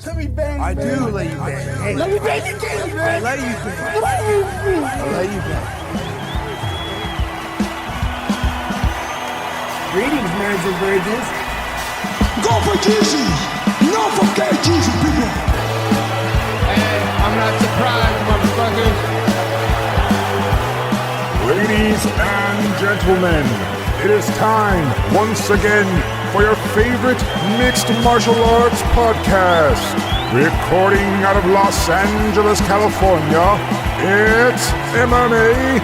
Let me bang. I do let you bang. Hey, let me bang you, James, man. I let you bang. I let you bang. Greetings, marriage and virgins. Go for Jesus. No forget Jesus, people. Hey, I'm not surprised, motherfuckers. Ladies and gentlemen, it is time once again for your favorite mixed martial arts podcast. Recording out of Los Angeles, California, it's MMA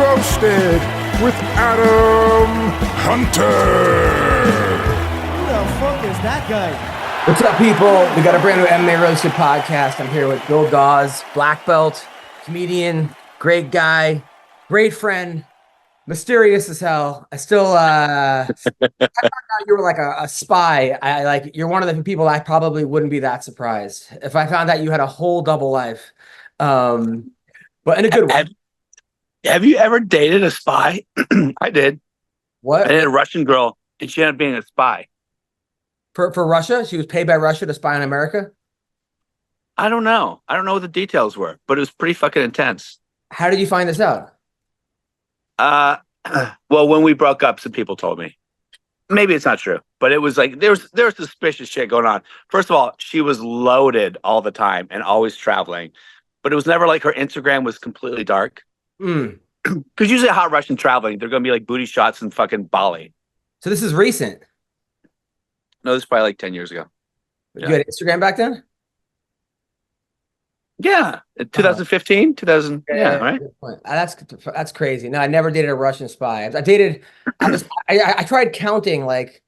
Roasted with Adam Hunter. Who the fuck is that guy? What's up, people? We got a brand new MMA Roasted podcast. I'm here with Bill Dawes, black belt, comedian, great guy, great friend, mysterious as hell. I still, I found out you were like a spy. You're one of the people I probably wouldn't be that surprised if I found out you had a whole double life. But in a good way. Have you ever dated a spy? I did. What? I dated a Russian girl, and she ended up being a spy. For Russia? She was paid by Russia to spy on America? I don't know. I don't know what the details were, but it was pretty fucking intense. How did you find this out? Well, when we broke up, some people told me. Maybe it's not true, but it was like there was suspicious shit going on. First of all, she was loaded all the time and always traveling, but it was never like her Instagram was completely dark. Because usually a hot Russian traveling, they're going to be like booty shots in fucking Bali. So this is recent. No, this is probably like 10 years ago. You had Instagram back then? Yeah, 2015, 2000. Yeah, right. That's crazy. No, I never dated a Russian spy. I tried counting like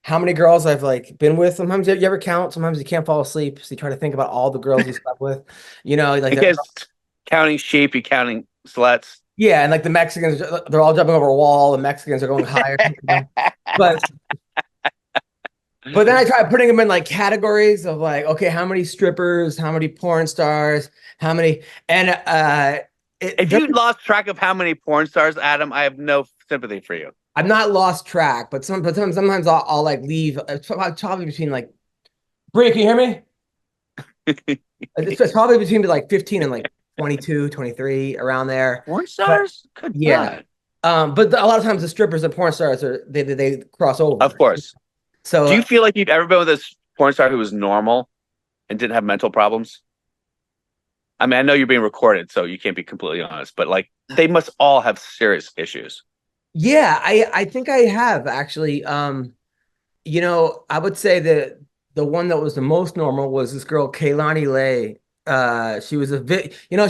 how many girls I've like been with. Sometimes you ever count. Sometimes you can't fall asleep, so you try to think about all the girls you slept with. You know, like counting sheep, you counting sluts. Yeah, and like the Mexicans, they're all jumping over a wall. The Mexicans are going higher. But then I tried putting them in like categories of like, okay, how many strippers, how many porn stars, how many, and if you lost track of how many porn stars, Adam, I have no sympathy for you. I've not lost track, but sometimes I'll like leave. It's probably between like, Bree, can you hear me? It's probably between like 15 and like 22, 23, around there. Porn stars? But, yeah. But a lot of times the strippers and porn stars they cross over. Of course. So do you feel like you've ever been with a porn star who was normal and didn't have mental problems? I mean, I know you're being recorded, so you can't be completely honest, but like they must all have serious issues. Yeah, I think I have actually. You know, I would say that the one that was the most normal was this girl, Kaylani Lay. She was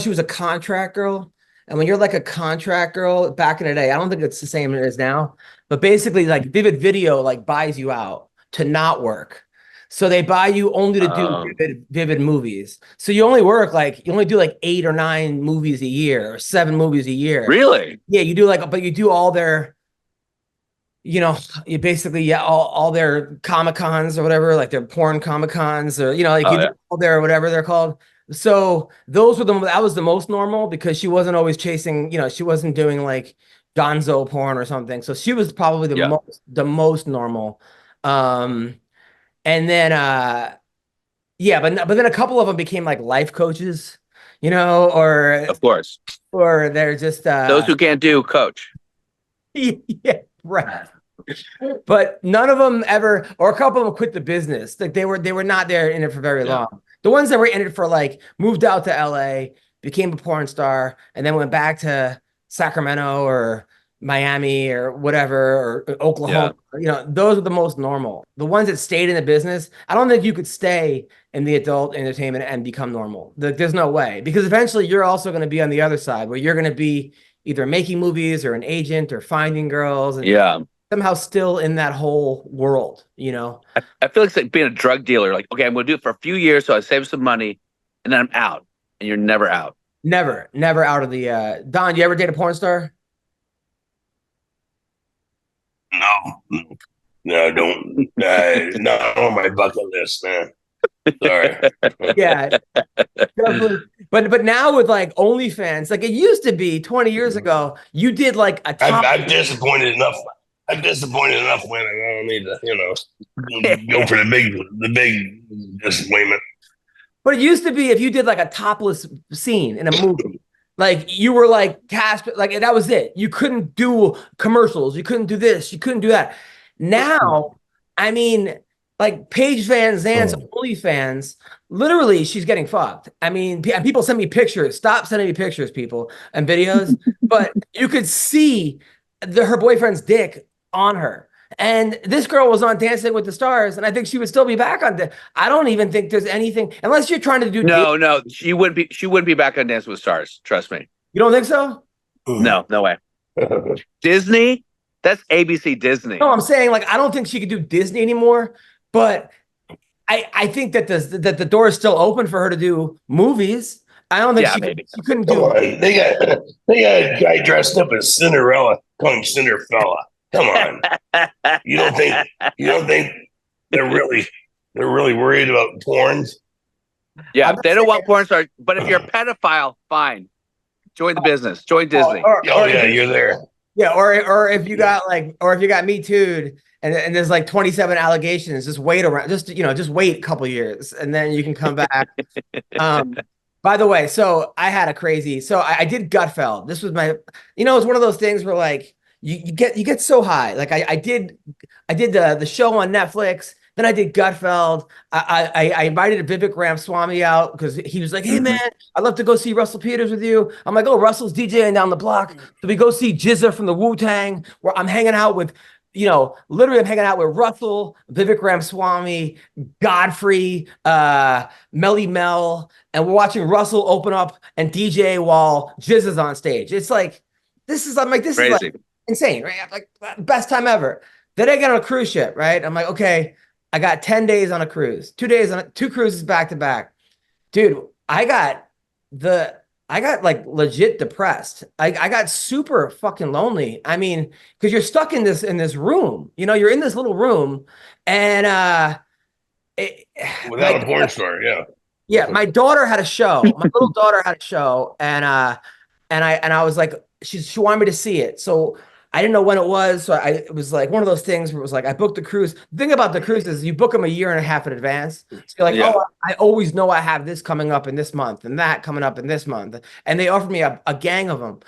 she was a contract girl. And when you're like a contract girl back in the day, I don't think it's the same as it is now, but basically like Vivid Video like buys you out to not work. So they buy you only to do vivid movies. So you only do like 8 or 9 movies a year or 7 movies a year. Really? Yeah, you do but you do all their, you basically, all their Comic-Cons or whatever, like their porn Comic-Cons or, do all their, whatever they're called. So that was the most normal because she wasn't always chasing, she wasn't doing like gonzo porn or something. So she was probably the most normal. And then, but then a couple of them became like life coaches, or of course, or they're just, those who can't do coach. Yeah, right. But none of them ever, or a couple of them quit the business. Like they were not there in it for very long. The ones that were in it for like moved out to LA, became a porn star, and then went back to Sacramento or Miami or whatever, or Oklahoma. Yeah. Those are the most normal. The ones that stayed in the business, I don't think you could stay in the adult entertainment and become normal. There's no way, because eventually you're also going to be on the other side where you're going to be either making movies or an agent or finding girls. And somehow still in that whole world, I feel like it's like being a drug dealer. Like, okay, I'm going to do it for a few years so I save some money, and then I'm out. And you're never out. Never out of the. Don, you ever date a porn star? No, I don't. Not on my bucket list, man. Sorry. Yeah, definitely. But now with like OnlyFans, like it used to be 20 years ago, you did like a top. I'm disappointed enough. I'm disappointed enough women. I don't need to, go for the big disappointment. But it used to be if you did like a topless scene in a movie, like you were like cast, like that was it. You couldn't do commercials. You couldn't do this. You couldn't do that. Now, I mean, like Paige Van Zant's OnlyFans, literally, she's getting fucked. I mean, people send me pictures. Stop sending me pictures, people, and videos. But you could see her boyfriend's dick on her. And this girl was on Dancing with the Stars, and I think she would still be back on. I don't even think there's anything, unless you're trying to do. No, she wouldn't be. She wouldn't be back on Dancing with Stars. Trust me. You don't think so? No way. Disney. That's ABC Disney. No, I'm saying like I don't think she could do Disney anymore. But I think that the door is still open for her to do movies. I don't think she couldn't do it. They got a guy dressed up as Cinderella calling Cinderfella. Come on. You don't think they're really worried about porns? Yeah, they don't want porn stars. But if you're a pedophile, fine. Join the business. Join Disney. You're there. Yeah, or if you got Me Too'd and there's like 27 allegations, just wait around, just wait a couple years and then you can come back. By the way, so I had a crazy, I did Gutfeld. This was my, it's one of those things where like you get so high. Like I did the show on Netflix. Then I did Gutfeld. I invited Vivek Ramaswamy out because he was like, "Hey man, I'd love to go see Russell Peters with you." I'm like, "Oh, Russell's DJing down the block." So we go see Jizza from the Wu-Tang, where I'm hanging out with, literally I'm hanging out with Russell, Vivek Ramaswamy, Godfrey, Melly Mel, and we're watching Russell open up and DJ while Jizza's on stage. It's like, this is like insane, right? I'm like, best time ever. Then I get on a cruise ship, right? I'm like, okay, I got 10 days on a cruise, 2 days on 2 cruises back to back. Dude, I got like legit depressed. I got super fucking lonely. I mean, because you're stuck in this room. You're in this little room, and without a porn star, yeah. Yeah, my daughter had a show. My little daughter had a show, and I was like, she wanted me to see it, so I didn't know when it was. So it was like one of those things where it was like I booked the cruise. The thing about the cruise is you book them a year and a half in advance. So you're like, oh, I always know I have this coming up in this month and that coming up in this month. And they offered me a gang of them.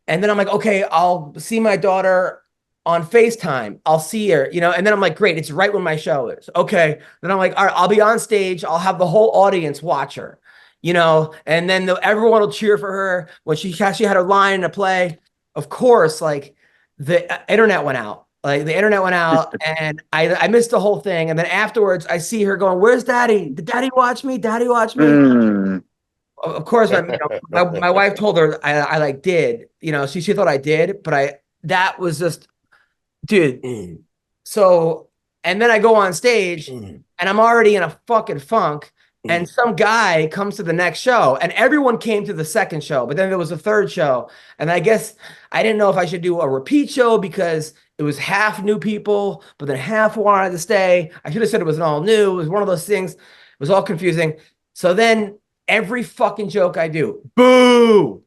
And then I'm like, okay, I'll see my daughter on FaceTime. I'll see her, and then I'm like, great, it's right when my show is. Okay. Then I'm like, all right, I'll be on stage. I'll have the whole audience watch her, and then everyone will cheer for her when she actually had her line in a play. Of course, like, the internet went out. And I missed the whole thing. And then afterwards, I see her going, "Where's Daddy? Did Daddy watch me? Daddy watch me?" Of course, my wife told her I like did. She thought I did, but that was just, dude. So, and then I go on stage, and I'm already in a fucking funk. And some guy comes to the next show, and everyone came to the second show, but then there was a third show. And I guess I didn't know if I should do a repeat show because it was half new people, but then half wanted to stay. I should have said it was an all new. It was one of those things. It was all confusing. So then every fucking joke I do, boo,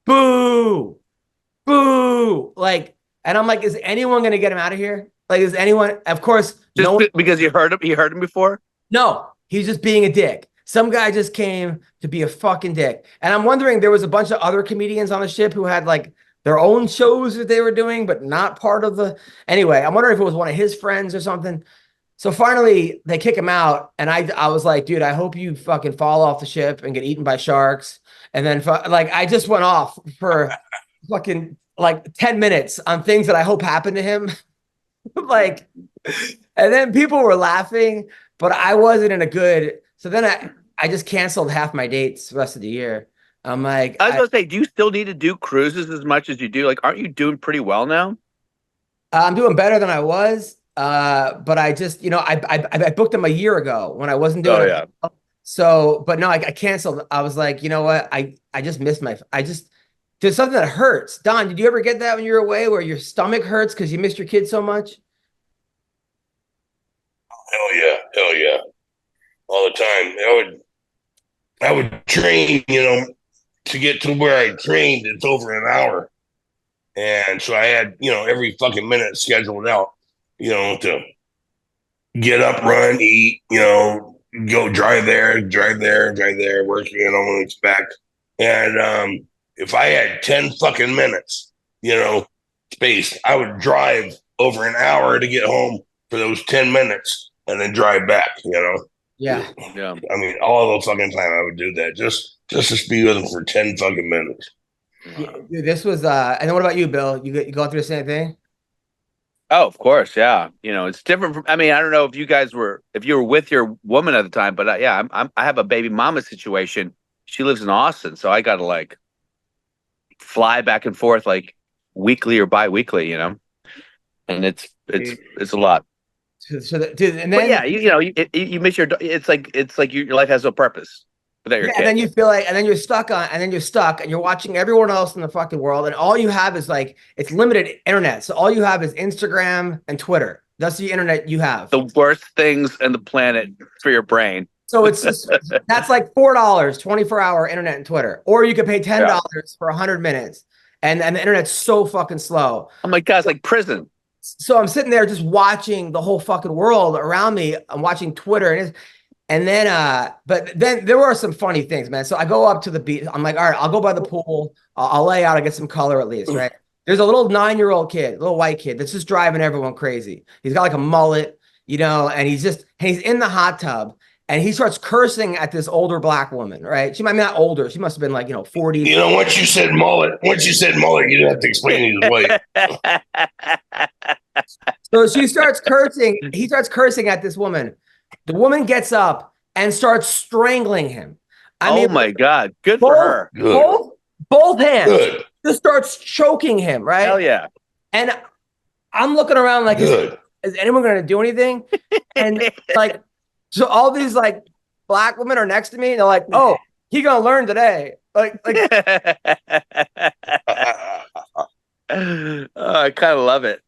boo, boo. Like, and I'm like, is anyone going to get him out of here? Like, is anyone, of course, because you heard him before? No. He's just being a dick. Some guy just came to be a fucking dick. And I'm wondering, there was a bunch of other comedians on the ship who had like their own shows that they were doing, but not part of the, anyway, I'm wondering if it was one of his friends or something. So finally they kick him out. And I was like, dude, I hope you fucking fall off the ship and get eaten by sharks. And then I just went off for fucking like 10 minutes on things that I hope happen to him. And then people were laughing, but I wasn't in a good, so then I just canceled half my dates the rest of the year. I'm like, I was going to say, do you still need to do cruises as much as you do? Like, aren't you doing pretty well now? I'm doing better than I was. But I just, I booked them a year ago when I wasn't doing it. So, but no, I canceled. I was like, you know what? I just missed there's something that hurts. Don, did you ever get that when you were away where your stomach hurts because you missed your kids so much? Hell yeah. All the time. I would train, to get to where I trained, it's over an hour. And so I had, every fucking minute scheduled out, to get up, run, eat, go drive there, working and on its back. And if I had 10 fucking minutes, space, I would drive over an hour to get home for those 10 minutes and then drive back, Yeah. I mean, all the fucking time I would do that just to be with them for 10 fucking minutes. Yeah, dude, this was and then what about you, Bill? You going through the same thing? Oh, of course, yeah. It's different from. I mean, I don't know if you were with your woman at the time, but yeah, I have a baby mama situation. She lives in Austin, so I got to like fly back and forth like weekly or bi-weekly, and it's a lot. So dude, and then But yeah, you miss your. It's like your life has no purpose without your kid. And then you feel like, and then you're stuck, and you're watching everyone else in the fucking world, and all you have is like it's limited internet. So all you have is Instagram and Twitter. That's the internet you have. The worst things on the planet for your brain. So it's just that's like $4, 24-hour internet and Twitter, or you could pay $10 for 100 minutes, and the internet's so fucking slow. Oh my God, it's like prison. So I'm sitting there just watching the whole fucking world around me. I'm watching Twitter, and then but then there were some funny things, man. So I go up to the beach. I'm like, all right, I'll go by the pool. I'll lay out. I get some color at least, right? There's a little 9-year-old kid, little white kid that's just driving everyone crazy. He's got like a mullet, and he's in the hot tub. And he starts cursing at this older black woman, right? She might be not older. She must have been like, 40. Once you said mullet, you didn't have to explain his way. So she starts cursing. He starts cursing at this woman. The woman gets up and starts strangling him. I mean, my God. Good for her. Both hands. Good. Just starts choking him, right? Hell yeah. And I'm looking around like, is anyone going to do anything? And like, so all these like black women are next to me, and they're like, "Oh, he gonna learn today." Like, I kind of love it.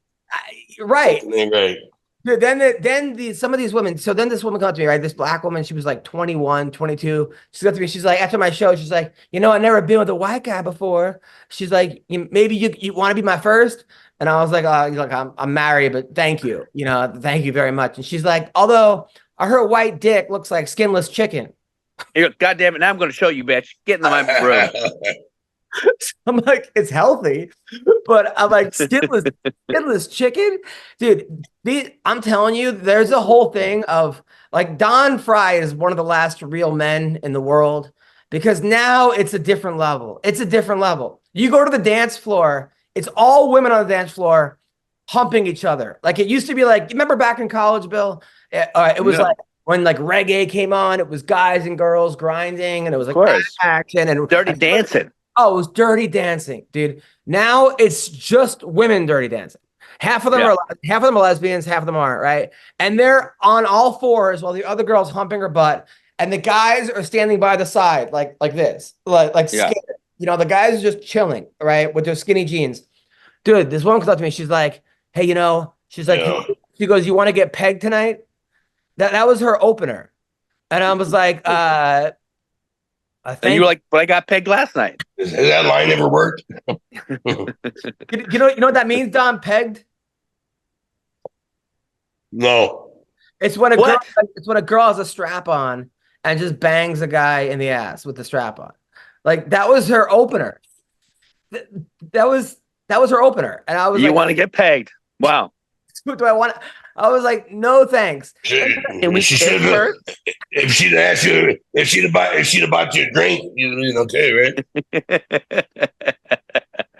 Right. Right. Dude, then some of these women. So then this woman comes to me, right? This black woman. She was like 21, 22. She got to me. She's like, after my show, she's like, I've never been with a white guy before. She's like, maybe you want to be my first. And I was like, I'm married, but thank you. Thank you very much. And she's like, although her white dick looks like skinless chicken. God damn it. Now I'm going to show you, bitch. Get in my room. I'm like, it's healthy, but I'm like, skinless chicken? Dude, I'm telling you, there's a whole thing of like Don Frye is one of the last real men in the world because now it's a different level. It's a different level. You go to the dance floor, it's all women on the dance floor humping each other. Like it used to be like, you remember back in college, Bill? It was like when like reggae came on, it was guys and girls grinding, and it was like action and dirty dancing. Oh, it was dirty dancing, dude. Now it's just women dirty dancing. Half of them are lesbians, half of them aren't, right? And they're on all fours while the other girl's humping her butt, and the guys are standing by the side like this, like scared. The guys are just chilling, right, with their skinny jeans. Dude, this woman comes up to me. She's like, "Hey, she's like, she goes, you want to get pegged tonight?" That was her opener, and I was like, and you were like, but I got pegged last night. Has that line ever worked? You know what that means, Don? Pegged? No. It's when a girl has a strap on and just bangs a guy in the ass with the strap on. Like that was her opener. That was her opener, and I was. You like, want to get pegged? Wow. Do I want? I was like, no, thanks. If she'd asked you, if she'd have bought you a drink, you'd okay, right?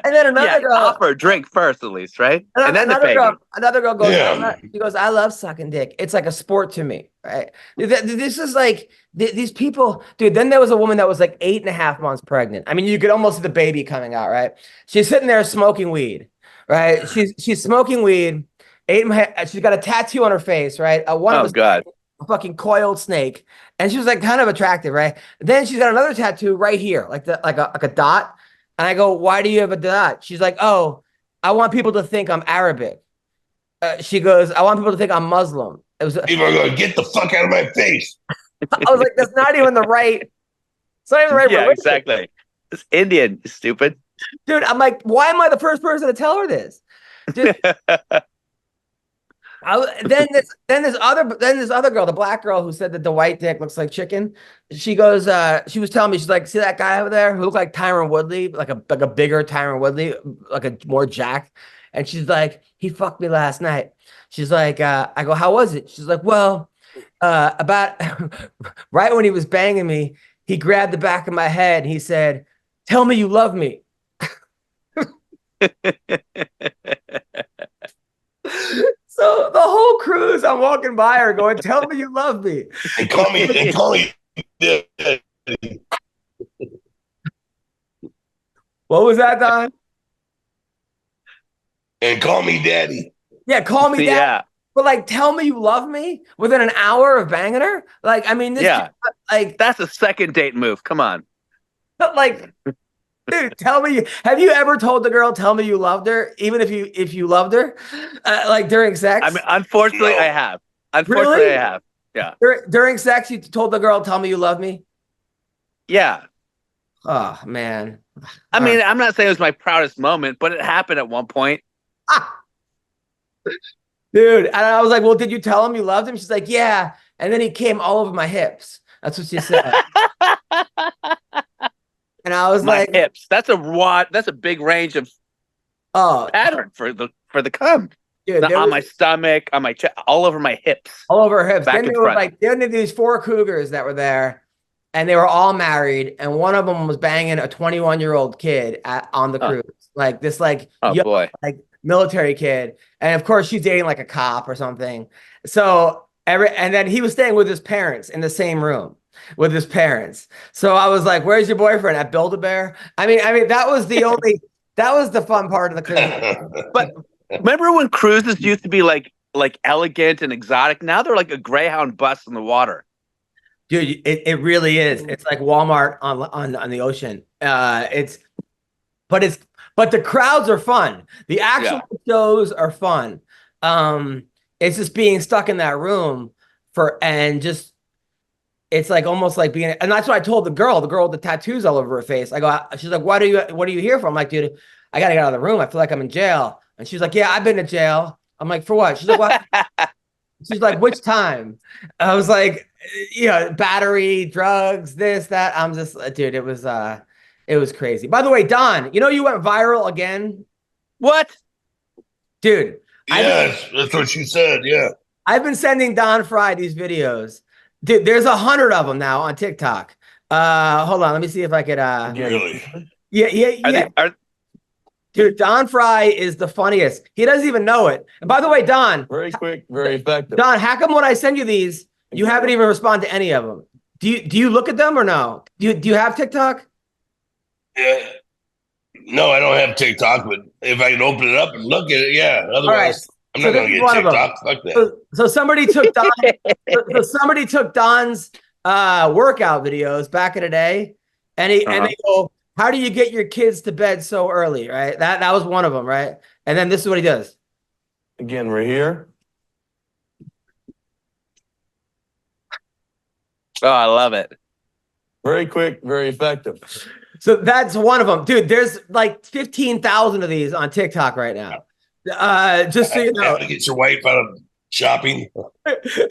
And then another girl offer a drink first, at least, right? And then another girl goes, she goes, I love sucking dick. It's like a sport to me, right? This is like these people, dude. Then there was a woman that was like 8.5 months pregnant. I mean, you could almost see the baby coming out, right? She's sitting there smoking weed, right? She's smoking weed. She's got a tattoo on her face, right? God. A fucking coiled snake, and she was like kind of attractive, right? Then she's got another tattoo right here, like a dot. And I go, why do you have a dot? She's like, oh, I want people to think I'm Arabic. She goes, I want people to think I'm Muslim. People are going, get the fuck out of my face. I was like, that's not even the right. It's not even the right. Yeah, religion. exactly. It's Indian, stupid. Dude, I'm like, why am I the first person to tell her this? Dude, Then this other girl, the black girl who said that the white dick looks like chicken. She goes, she was telling me, she's like, see that guy over there who looked like Tyron Woodley, like a bigger Tyron Woodley, like a more jacked. And she's like, he fucked me last night. She's like, I go, how was it? She's like, well, about right when he was banging me, he grabbed the back of my head and he said, tell me you love me. So the whole cruise, I'm walking by her going, tell me you love me. And call me daddy. What was that, Don? And call me daddy. Yeah, call me daddy. Yeah. But like, tell me you love me within an hour of banging her? Like, I mean, this like That's a second date move. Come on. like dude, tell me, have you ever told the girl, tell me you loved her, even if you loved her, like during sex? I mean, unfortunately, No. I have. Unfortunately, Really? I have. Yeah. During sex, you told the girl, tell me you love me? Yeah. Oh, man. I mean, I'm not saying it was my proudest moment, but it happened at one point. Dude, and I was like, well, did you tell him you loved him? She's like, yeah. And then he came all over my hips. That's what she said. And I was My like, hips. That's a big range of oh, pattern for the cum. dude, On my stomach, on my chest, all over my hips. all over her hips. Back Then and there were front. like, then there were these 4 cougars that were there, and they were all married, and one of them was banging a 21-year-old kid on the cruise, like this, like Oh young, boy. like military kid, and of course she's dating like a cop or something. So and then he was staying with his parents in the same room with his parents. So I was like, "Where's your boyfriend at Build-A-Bear?" I mean, that was that was the fun part of the cruise. But remember when cruises used to be like elegant and exotic? Now they're like a Greyhound bus in the water. Dude, it really is. It's like Walmart on the ocean. But the crowds are fun. The actual shows are fun. It's just being stuck in that room it's like almost like being, and that's what I told the girl with the tattoos all over her face. I go, she's like, what are you here for? I'm like, dude, I gotta get out of the room. I feel like I'm in jail. And she's like, yeah, I've been to jail. I'm like, for what? She's like, what? She's like, which time? I was like, battery, drugs, this, that. I'm just, dude, it was crazy. By the way, Don, you went viral again? What? Dude. Yes, that's what she said. Yeah. I've been sending Don Frye these videos. Dude, there's 100 of them now on TikTok. Hold on, let me see if I could. Really? Yeah. Dude, Don Frye is the funniest. He doesn't even know it. And by the way, Don. Very quick, very effective. Don, how come when I send you these, you haven't even responded to any of them? Do you look at them or no? Do you have TikTok? Yeah. No, I don't have TikTok, but if I can open it up and look at it, yeah. Otherwise, I'm not going to get TikTok. Fuck that. So somebody took Don. Somebody took Don's workout videos back in the day, and they go, "How do you get your kids to bed so early?" Right? That was one of them, right? And then this is what he does. Again, we're here. Oh, I love it. Very quick, very effective. So that's one of them, dude. There's like 15,000 of these on TikTok right now. Just so you know, How to get your wife out of shopping.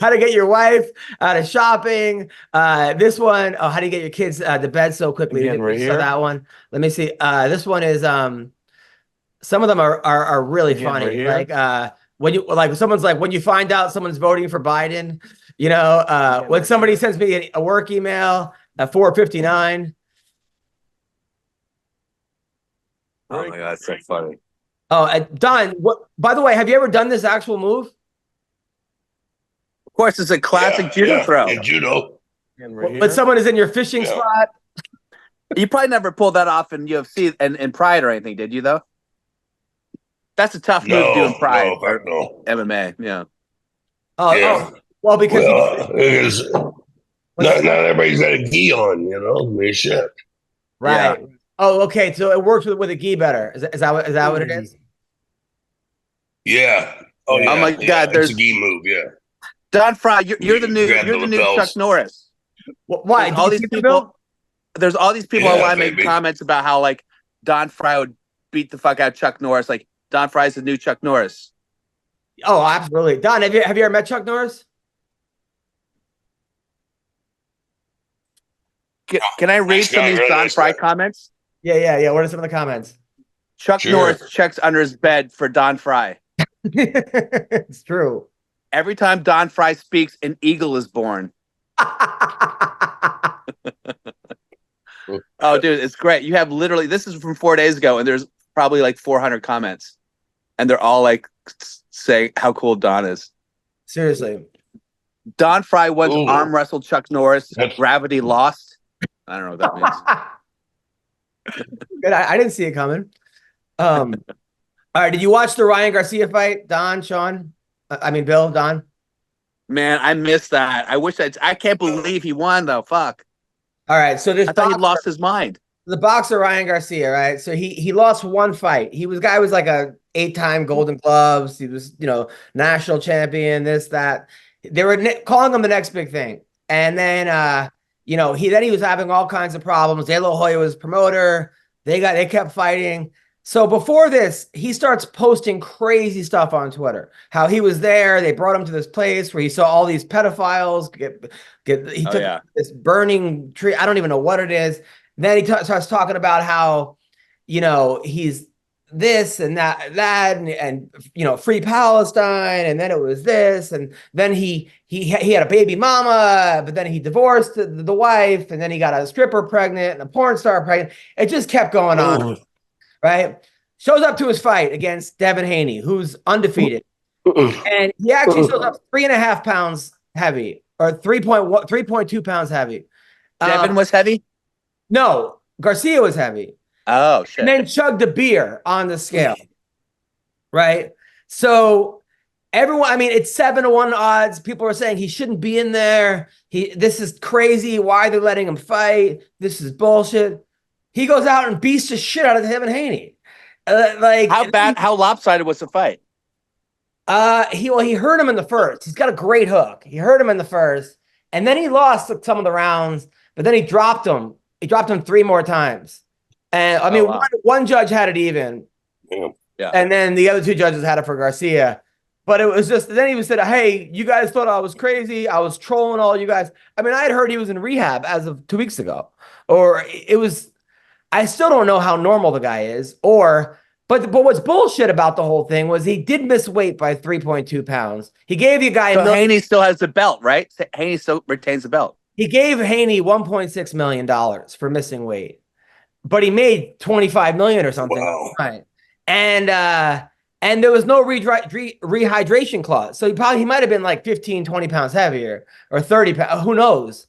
how to get your wife out of shopping. This one, how do you get your kids to bed so quickly? Again, right So here. that one. Let me see. This one is some of them are really Again, funny. right here. Like when someone's like, when you find out someone's voting for Biden, when somebody sends me a work email at 4:59. Oh my god, that's so funny. Oh, Don, what, by the way, have you ever done this actual move? Of course, it's a classic judo throw. In judo. Again, right But here. someone is in your fishing spot. You probably never pulled that off in UFC and Pride or anything, did you? Though that's a tough move to do in Pride No, or fuck no. MMA. Yeah. Yeah. Well, because It is. Not everybody's got a gi on, I shit. right. Yeah. Oh, okay. So it works with a gi better. Is that what it is? Yeah. Oh, yeah. Oh my God, It's there's a gi move. Yeah. Don Frye, you're the new Grab the lapels. Chuck Norris. Why? There's all these people. There's all these people Yeah, online making baby. comments about how like Don Frye would beat the fuck out of Chuck Norris. Like Don Frye's the new Chuck Norris. Oh, absolutely. Don, have you ever met Chuck Norris? Can I read some of these Don Frye comments? Yeah. What are some of the comments? Chuck Norris checks under his bed for Don Frye. It's true. Every time Don Frye speaks, an eagle is born. Oh, dude, it's great. You have literally, this is from 4 days ago, and there's probably like 400 comments. And they're all like saying how cool Don is. Seriously. Don Frye once arm wrestled Chuck Norris. Gravity lost. I don't know what that means. Good. I didn't see it coming. All right. Did you watch the Ryan Garcia fight? Don, Sean? Bill, Don? Man, I missed that. I can't believe he won, though. Fuck. All right. So I thought he lost his mind. The boxer Ryan Garcia, right? So he lost one fight. Guy was like a 8-time Golden Gloves. He was, national champion, this, that. They were calling him the next big thing. And then he was having all kinds of problems. De La Hoya was promoter. They kept fighting. So before this, he starts posting crazy stuff on Twitter. How he was there. They brought him to this place where he saw all these pedophiles. He took this burning tree. I don't even know what it is. Then he starts talking about how, he's this and that and free Palestine. And then it was this. And then he had a baby mama, but then he divorced the wife. And then he got a stripper pregnant and a porn star pregnant. It just kept going on. Right? Shows up to his fight against Devin Haney, who's undefeated. And he actually shows up 3.5 pounds heavy or 3.2 pounds heavy. Devin was heavy? No, Garcia was heavy. Oh, shit. And then chugged a beer on the scale. Right? So everyone, it's 7-1 odds. People are saying he shouldn't be in there. This is crazy. Why are they letting him fight? This is bullshit. He goes out and beats the shit out of Devin Haney. How lopsided was the fight? He hurt him in the first. He's got a great hook. He hurt him in the first, and then he lost some of the rounds. But then he dropped him. He dropped him 3 more times. And one judge had it even. Yeah. And then the other 2 judges had it for Garcia. But it was just, then he said, hey, you guys thought I was crazy. I was trolling all you guys. I had heard he was in rehab as of 2 weeks ago. Or it was, I still don't know how normal the guy is. But what's bullshit about the whole thing was he did miss weight by 3.2 pounds. He gave the guy Haney still has the belt, right? Haney still retains the belt. He gave Haney $1.6 million for missing weight, but he made $25 million or something. Wow. Right. And there was no rehydration clause. So he might have been like 15, 20 pounds heavier or 30 pounds. Who knows?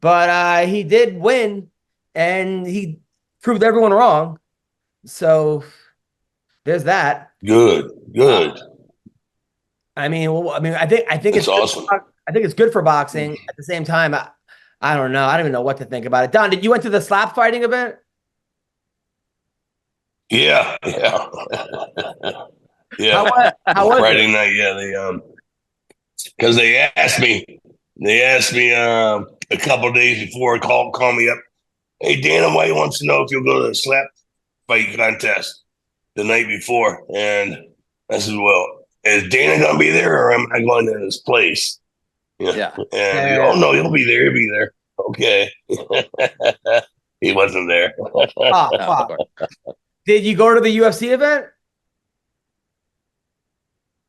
But he did win and he proved everyone wrong. So there's that. Good. I think it's awesome. I think it's good for boxing. At the same time, I don't know. I don't even know what to think about it. Don, did you went to the slap fighting event? Yeah. How was Friday it? night, they because they asked me a couple of days before, call me up. Hey, Dana White wants to know if you'll go to the slap fight contest the night before. And I said, well, is Dana gonna be there or am I going to his place? Yeah. And oh no, he'll be there. He'll be there. Okay. He wasn't there. Oh, fuck. Did you go to the UFC event?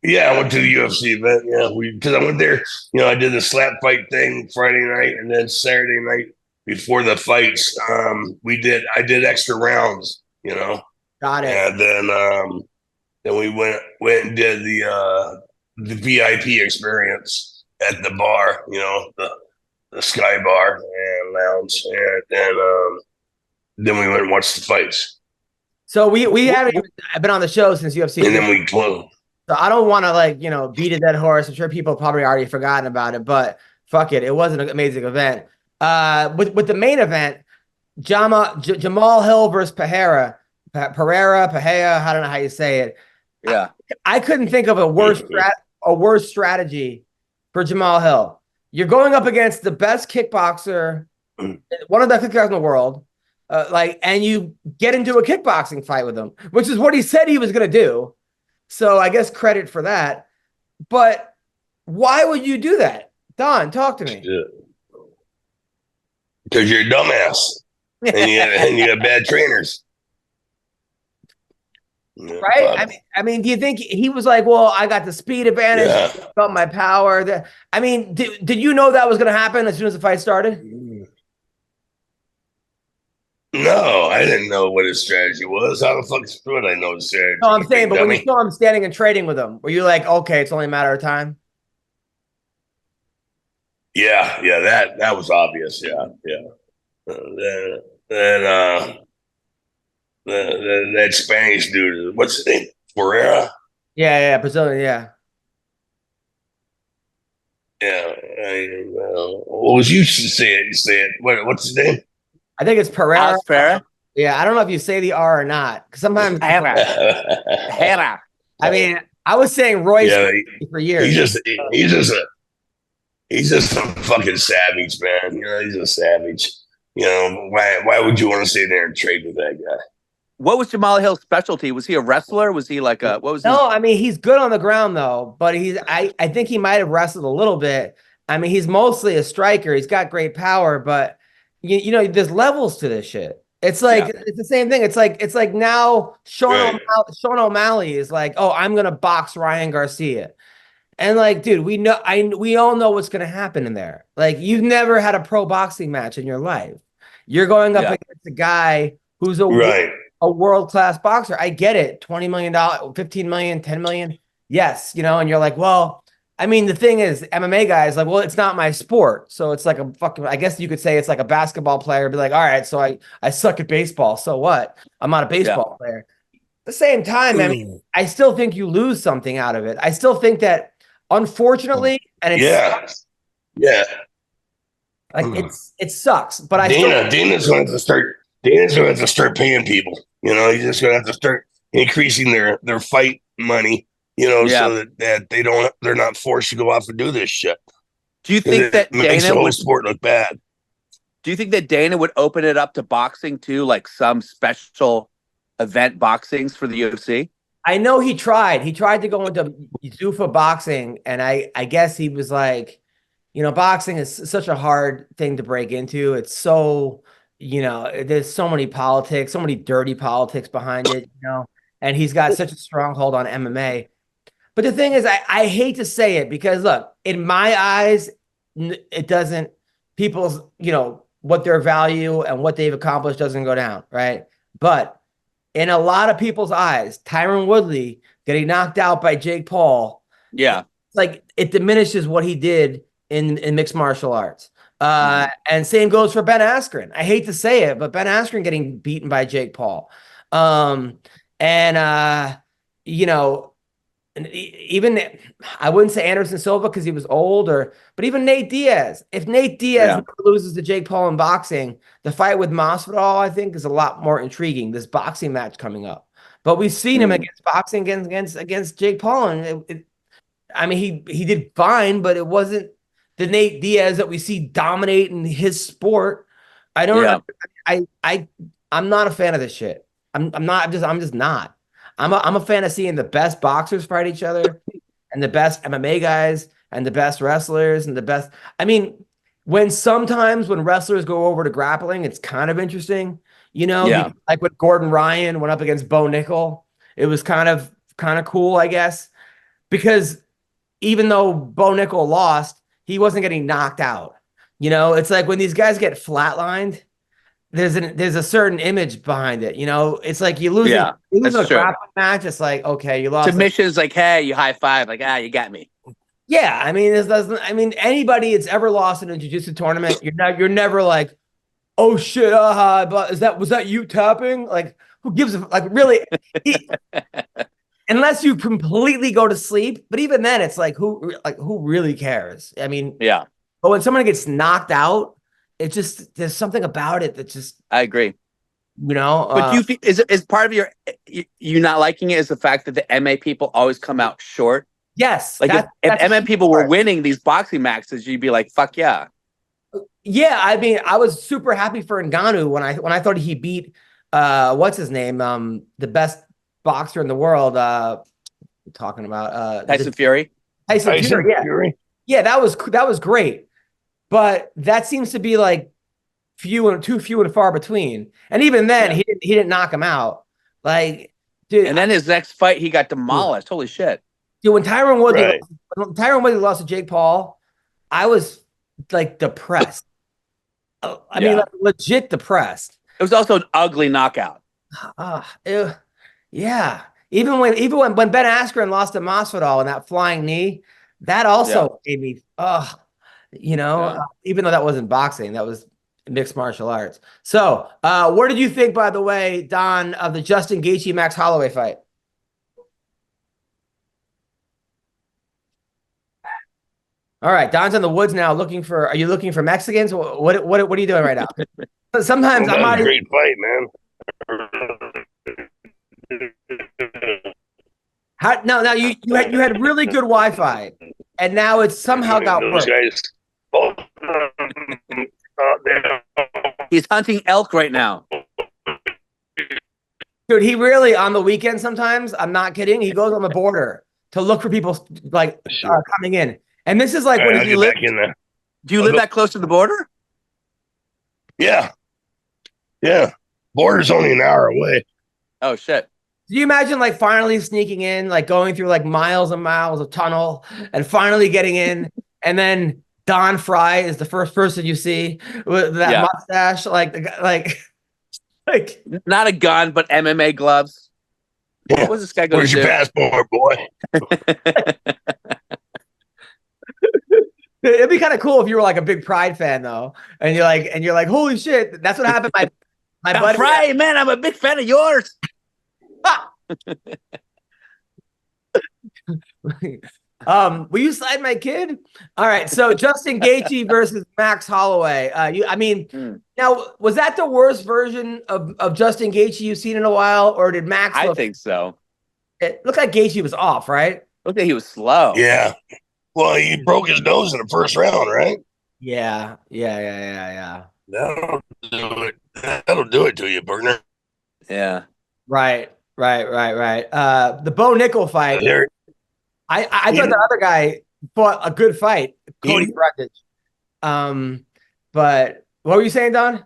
Yeah, I went to the UFC event. Yeah, because I went there. I did the slap fight thing Friday night, and then Saturday night before the fights, I did extra rounds. Got it. And then we went and did the VIP experience at the bar. The Sky Bar and Lounge, and then we went and watched the fights. So we haven't been on the show since UFC, and then we closed. So I don't want to beat a dead horse. I'm sure people probably already forgotten about it, but fuck it, it was an amazing event. With the main event, Jamal Hill versus Pereira, I don't know how you say it. Yeah, I couldn't think of a worse strategy for Jamal Hill. You're going up against the best kickboxer, one of the best kickboxers in the world, and you get into a kickboxing fight with him, which is what he said he was going to do. So I guess credit for that. But why would you do that? Don, talk to me. Because you're a dumbass and you have bad trainers. Right? I mean, do you think he was like, well, I got the speed advantage, got my power? I mean, did you know that was going to happen as soon as the fight started? No, I didn't know what his strategy was. How the fuck would I know his strategy? No, I'm saying, but when you saw him standing and trading with him, were you like, okay, it's only a matter of time? Yeah, that was obvious. Yeah. Then that Spanish dude, what's his name? Ferreira? Yeah, Brazilian, yeah. Yeah. What was you say it? What's his name? I think it's Pereira. Pereira? Yeah, I don't know if you say the R or not. Because sometimes Pereira. I mean, I was saying Royce for years. He's just a fucking savage, man. You know, he's a savage. You know, why would you want to sit there and trade with that guy? What was Jamal Hill's specialty? Was he a wrestler? Was he like a what was No, I mean, he's good on the ground though, but I think he might have wrestled a little bit. I mean, he's mostly a striker. He's got great power, but you know, there's levels to this shit. It's like it's the same thing. It's like now Sean O'Malley is like, oh, I'm gonna box Ryan Garcia. And like, dude, we all know what's gonna happen in there. Like, you've never had a pro boxing match in your life. You're going up against a guy who's a world-class boxer. I get it. $20 million, $15 million, $10 million. Yes, you know, and you're like, well, I mean, the thing is, MMA guys like, well, it's not my sport. So it's like a fucking, I guess you could say it's like a basketball player. Be like, all right, so I suck at baseball. So what? I'm not a baseball player. At the same time, I mean, I still think you lose something out of it. I still think that, unfortunately, and it's like it sucks. But Dana's going to have to start paying people. You know, he's just going to have to start increasing their fight money. You know, so that they're not forced to go off and do this shit. Do you think that makes the whole sport look bad? Do you think that Dana would open it up to boxing too, like some special event boxings for the UFC? I know he tried. He tried to go into Zuffa boxing, and I guess he was like, you know, boxing is such a hard thing to break into. It's so, you know, there's so many politics, so many dirty politics behind it, you know, and he's got such a stronghold on MMA. But the thing is, I hate to say it because, look, in my eyes, it doesn't, people's, you know, what their value and what they've accomplished doesn't go down, right? But in a lot of people's eyes, Tyron Woodley getting knocked out by Jake Paul, it's like it diminishes what he did in mixed martial arts. And same goes for Ben Askren. I hate to say it, but Ben Askren getting beaten by Jake Paul. You know, even I wouldn't say Anderson Silva because he was old, but even Nate Diaz. If Nate Diaz loses to Jake Paul in boxing, the fight with Masvidal, I think, is a lot more intriguing. This boxing match coming up, but we've seen him against Jake Paul, and I mean, he did fine, but it wasn't the Nate Diaz that we see dominate in his sport. I don't know. I'm not a fan of this shit. I'm just not. I'm a fan of seeing the best boxers fight each other and the best MMA guys and the best wrestlers and the best. I mean, sometimes when wrestlers go over to grappling, it's kind of interesting, you know, like when Gordon Ryan went up against Bo Nickel, it was kind of cool, I guess, because even though Bo Nickel lost, he wasn't getting knocked out. You know, it's like when these guys get flatlined, there's a certain image behind it, you know. It's like you lose a grappling match. It's like, okay, you lost. Submission's like, hey, you high five, like, you got me. Yeah, I mean, anybody that's ever lost in a jiu-jitsu tournament, you're never like, oh shit, but was that you tapping? Like, who gives a like really? Unless you completely go to sleep, but even then, it's like who really cares? I mean, but when someone gets knocked out, it just, there's something about it that just, I agree. You know, but do you think is part of you not liking it is the fact that the MMA people always come out short? Yes. Like if MMA people were winning these boxing matches, you'd be like, fuck yeah. Yeah. I mean, I was super happy for Ngannou when I thought he beat, what's his name? The best boxer in the world, talking about, Tyson Fury. Tyson Fury, yeah. Fury. Yeah, that was great. But that seems to be like too few and far between. And even then, he didn't knock him out. Like, dude. And then his next fight, he got demolished. Holy shit. Dude, when Tyron Woodley lost to Jake Paul, I was like depressed. I mean, like, legit depressed. It was also an ugly knockout. Yeah. Even when Ben Askren lost to Masvidal and that flying knee, that also gave me even though that wasn't boxing, that was mixed martial arts. So, what did you think, by the way, Don, of the Justin Gaethje Max Holloway fight? All right, Don's in the woods now. Are you looking for Mexicans? What are you doing right now? Sometimes That was a great fight, man. Now you had really good Wi-Fi, and now it's somehow got worse. He's hunting elk right now. Dude, he really, on the weekend sometimes, I'm not kidding, he goes on the border to look for people like coming in. And this is like when you live in there. Do you live that close to the border? Yeah. Yeah. Border's only an hour away. Oh, shit. Do you imagine like finally sneaking in, like going through like miles and miles of tunnel and finally getting in, and then Don Frye is the first person you see with that mustache, like not a gun, but MMA gloves. Yeah. What was this guy going to do? Where's your passport, boy? It'd be kind of cool if you were like a big Pride fan though, and you're like, holy shit, that's what happened. My buddy, Frye, man, I'm a big fan of yours. Will you slide my kid? All right, so Justin Gaethje versus Max Holloway. Now, was that the worst version of Justin Gaethje you've seen in a while, or did Max? I think so. It looked like Gaethje was off, right? Looked like he was slow. Yeah. Well, he broke his nose in the first round, right? Yeah. That'll do it. That'll do it to you, partner. Yeah. Right. The Bo Nickel fight. I thought the other guy fought a good fight, Cody Brundage. But what were you saying, Don?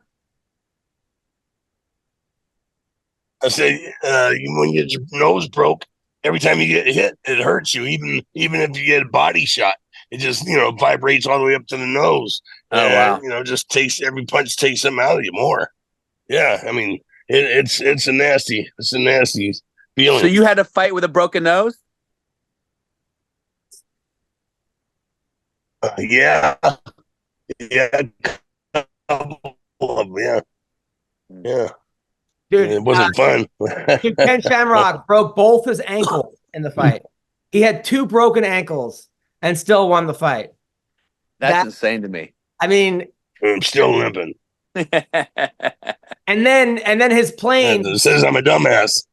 I said, when you get your nose broke, every time you get hit, it hurts you. Even if you get a body shot, it just vibrates all the way up to the nose. Oh wow! Just every punch takes something out of you more. Yeah, I mean, it's a nasty feeling. So you had a fight with a broken nose? Yeah. Dude, it wasn't fun. Ken Shamrock broke both his ankles in the fight. He had 2 broken ankles and still won the fight. That's insane to me. I mean, I'm still limping. and then his plane. It says I'm a dumbass.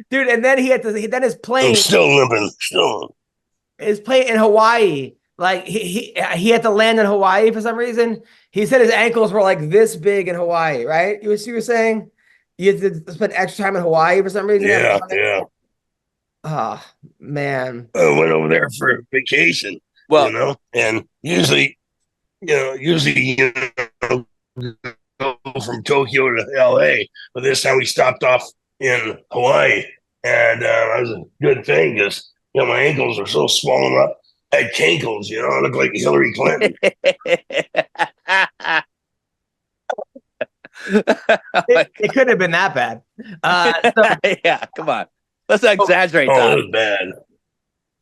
Dude, and then then his plane. I'm still limping. Still. His plane in Hawaii, like he had to land in Hawaii for some reason. He said his ankles were like this big in Hawaii, right? You were saying you had to spend extra time in Hawaii for some reason. Yeah. Oh man. I went over there for vacation. Well, and usually go from Tokyo to LA, but this time we stopped off in Hawaii, and that was a good thing because my ankles were so swollen up. I had cankles, I looked like Hillary Clinton. It couldn't have been that bad. Yeah, come on. Let's not exaggerate that. It was bad.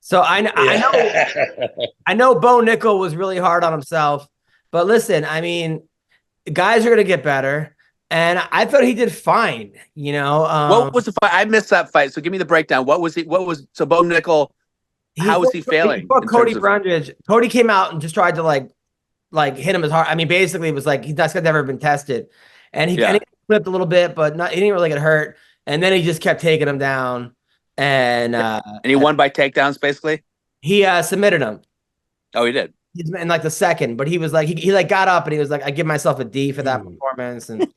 So I know Bo Nickel was really hard on himself, but listen, I mean, guys are going to get better. And I thought he did fine, What was the fight? I missed that fight. So give me the breakdown. So Bo Nickel, how was he failing? He fought Cody Brundage. Cody came out and just tried to like hit him as hard. I mean, basically it was like, that's never been tested. And he flipped a little bit, but he didn't really get hurt. And then he just kept taking him down. And he won by takedowns, basically? He submitted him. Oh, he did? He's in like the second, but he was like, he like got up and he was like, I give myself a D for that performance. And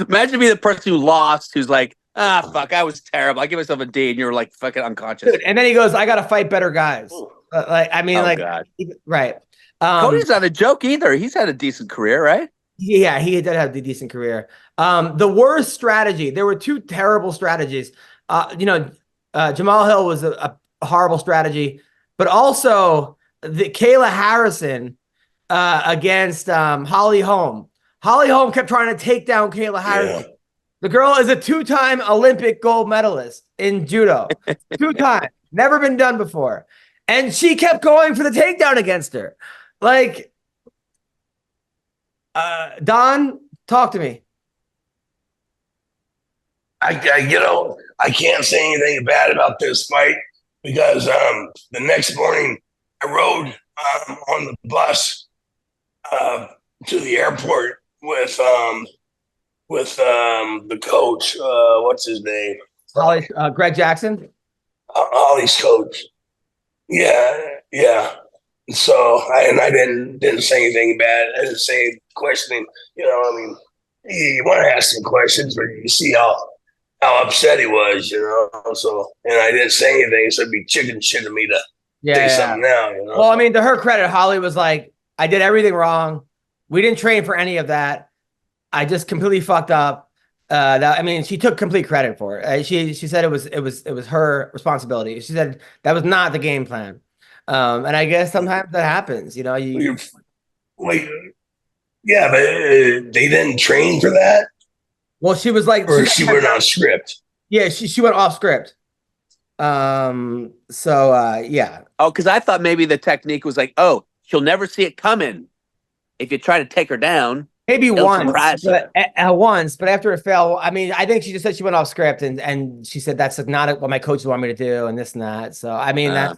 Imagine being the person who lost, who's like Fuck, I was terrible. I give myself a D, and you were like fucking unconscious. Dude, and then he goes, I got to fight better guys. God. Right. Cody's not a joke either. He's had a decent career, right? Yeah, he did have a decent career. The worst strategy, there were two terrible strategies. Jamal Hill was a horrible strategy, but also the Kayla Harrison against Holly Holm. Holly Holm kept trying to take down Kayla Harrison. Yeah. The girl is a 2-time Olympic gold medalist in judo. 2-time. Never been done before. And she kept going for the takedown against her. Like, Don, talk to me. I can't say anything bad about this fight because the next morning I rode on the bus to the airport with the coach. What's his name? Greg Jackson. Ollie's coach. Yeah. So I didn't say anything bad. I didn't say questioning. You want to ask some questions, but you see how upset he was. So and I didn't say anything. So it'd be chicken shit of me to say something now. Well, I mean, to her credit, Holly was like, I did everything wrong. We didn't train for any of that. I just completely fucked up. She took complete credit for it. She said it was her responsibility. She said that was not the game plan. And I guess sometimes that happens. Wait, yeah, but they didn't train for that. Well, she was like, or she went on script. Yeah, she went off script. Yeah. Oh, because I thought maybe the technique was like, oh, she'll never see it coming if you try to take her down. Maybe once, but after it fell, I mean, I think she just said she went off script and she said that's not what my coaches want me to do and this and that. So I mean, I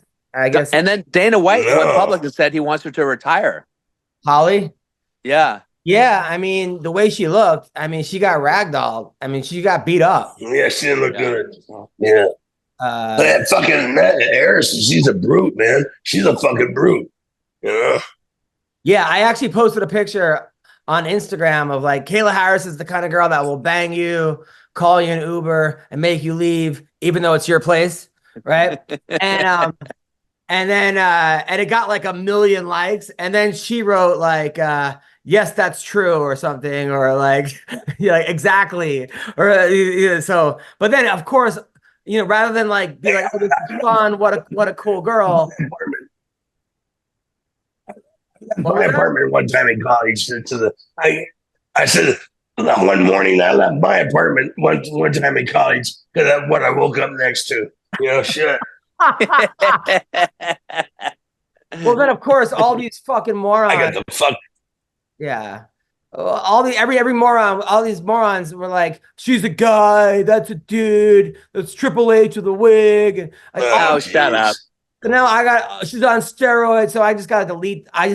guess. And then Dana White went public and said he wants her to retire. Holly? Yeah. Yeah, I mean, the way she looked, I mean, she got ragdolled. I mean, she got beat up. Yeah, she didn't look good. Yeah. That fucking Harrison, she's a brute, man. She's a fucking brute. Yeah, I actually posted a picture on Instagram of like, Kayla Harris is the kind of girl that will bang you, call you an Uber, and make you leave, even though it's your place, right? And it got like 1 million likes, and then she wrote like, yes, that's true, or something, or like, exactly, or so. But then, of course, rather than like be like, oh, this is fun, what a cool girl. My apartment one time in college I said one morning I left my apartment one time in college because that's what I woke up next to. Shit. Well, then of course all these fucking morons. I got the fuck. Yeah. Every moron, all these morons were like, she's a guy, that's a dude, that's Triple H with a wig. Like, shut up. So now she's on steroids, so I just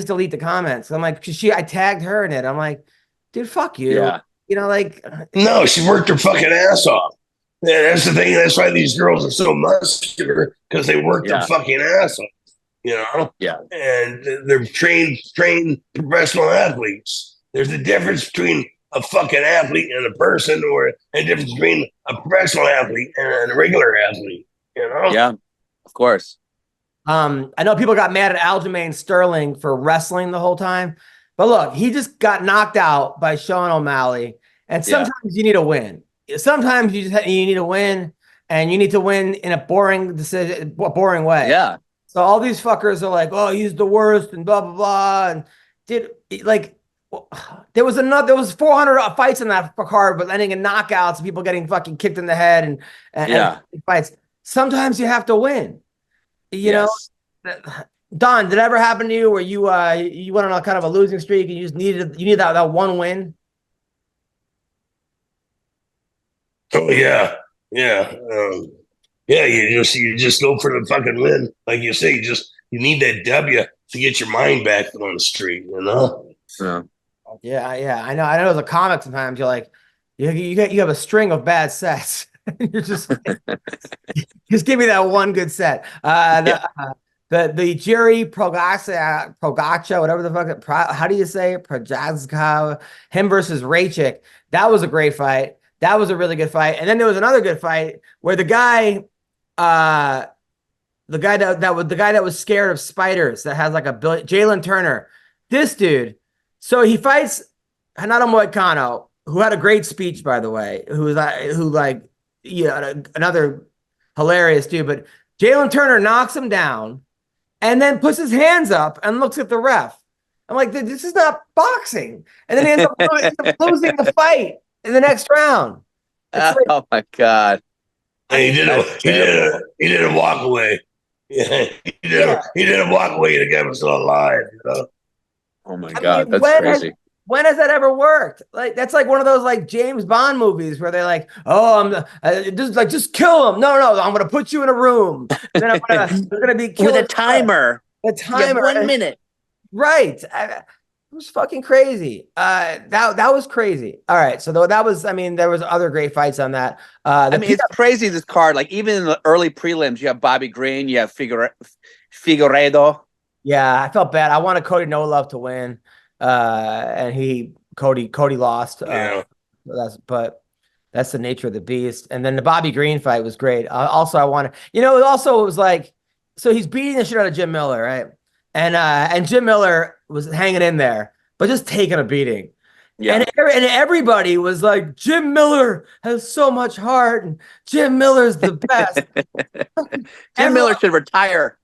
delete the comments. I'm like, I tagged her in it. I'm like, dude, fuck you. Yeah. No, she worked her fucking ass off. Yeah, that's the thing. That's why these girls are so muscular, because they work their fucking ass off. Yeah. And they're trained professional athletes. There's a difference between a fucking athlete and a person, or a difference between a professional athlete and a regular athlete. Yeah, of course. I know people got mad at Aljamain Sterling for wrestling the whole time, but look, he just got knocked out by Sean O'Malley, and sometimes you need a win. Sometimes you need to win, and you need to win in a boring way. Yeah. So all these fuckers are like, oh, he's the worst, and blah blah blah, and there was 400 fights in that card, but ending in knockouts and people getting fucking kicked in the head and fights. Sometimes you have to win. You know, Don, did it ever happen to you where you went on a kind of a losing streak and you just needed that one win? Oh yeah. You just go for the fucking win, like you say. You need that W to get your mind back on the street. Yeah. I know. As a comic, sometimes you're like, you have a string of bad sets. You're just like, just give me that one good set. The Jerry Progacha, whatever the fuck, how do you say it? Progazka, him versus Raychick. That was a great fight. That was a really good fight. And then there was another good fight where the guy that was scared of spiders, that has like a billion, Jalen Turner. This dude, so he fights Renato Moicano, who had a great speech, by the way, another hilarious dude. But Jalen Turner knocks him down and then puts his hands up and looks at the ref. I'm like, this is not boxing. And then he ends up losing the fight in the next round. Oh my God. And he did a walk away. Yeah, he did a walk away. The guy was still alive. You know? Oh my God, that's crazy. When has that ever worked? Like, that's like one of those like James Bond movies where they're like, "Oh, just kill him." No, I'm gonna put you in a room. And then I'm gonna be killed with a timer. A timer, 1 minute. Right. It was fucking crazy. That was crazy. All right. So that was, there was other great fights on that. It's crazy, this card. Like, even in the early prelims, you have Bobby Green, you have Figueiredo. Yeah, I felt bad. I wanted Cody No Love to win. And Cody lost. Yeah. But that's the nature of the beast. And then the Bobby Green fight was great. Also, it was like, so he's beating the shit out of Jim Miller, right? And Jim Miller was hanging in there, but just taking a beating. Yeah. And everybody was like, Jim Miller has so much heart, and Jim Miller's the best. Jim Miller should retire.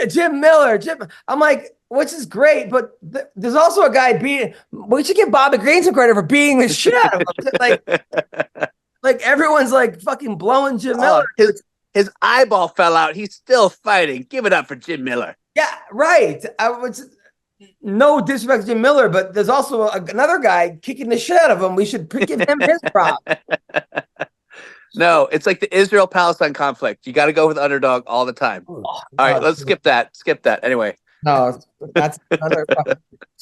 Jim Miller. I'm like, which is great, but there's also a guy beating. We should give Bobby Green some credit for beating the shit out of him. Like everyone's like fucking blowing Jim Miller. His eyeball fell out. He's still fighting. Give it up for Jim Miller. Yeah, right. No disrespect to Jim Miller, but there's also another guy kicking the shit out of him. We should give him his prop. No, it's like the Israel-Palestine conflict. You got to go with the underdog all the time. All right, let's skip that. Anyway. No, that's another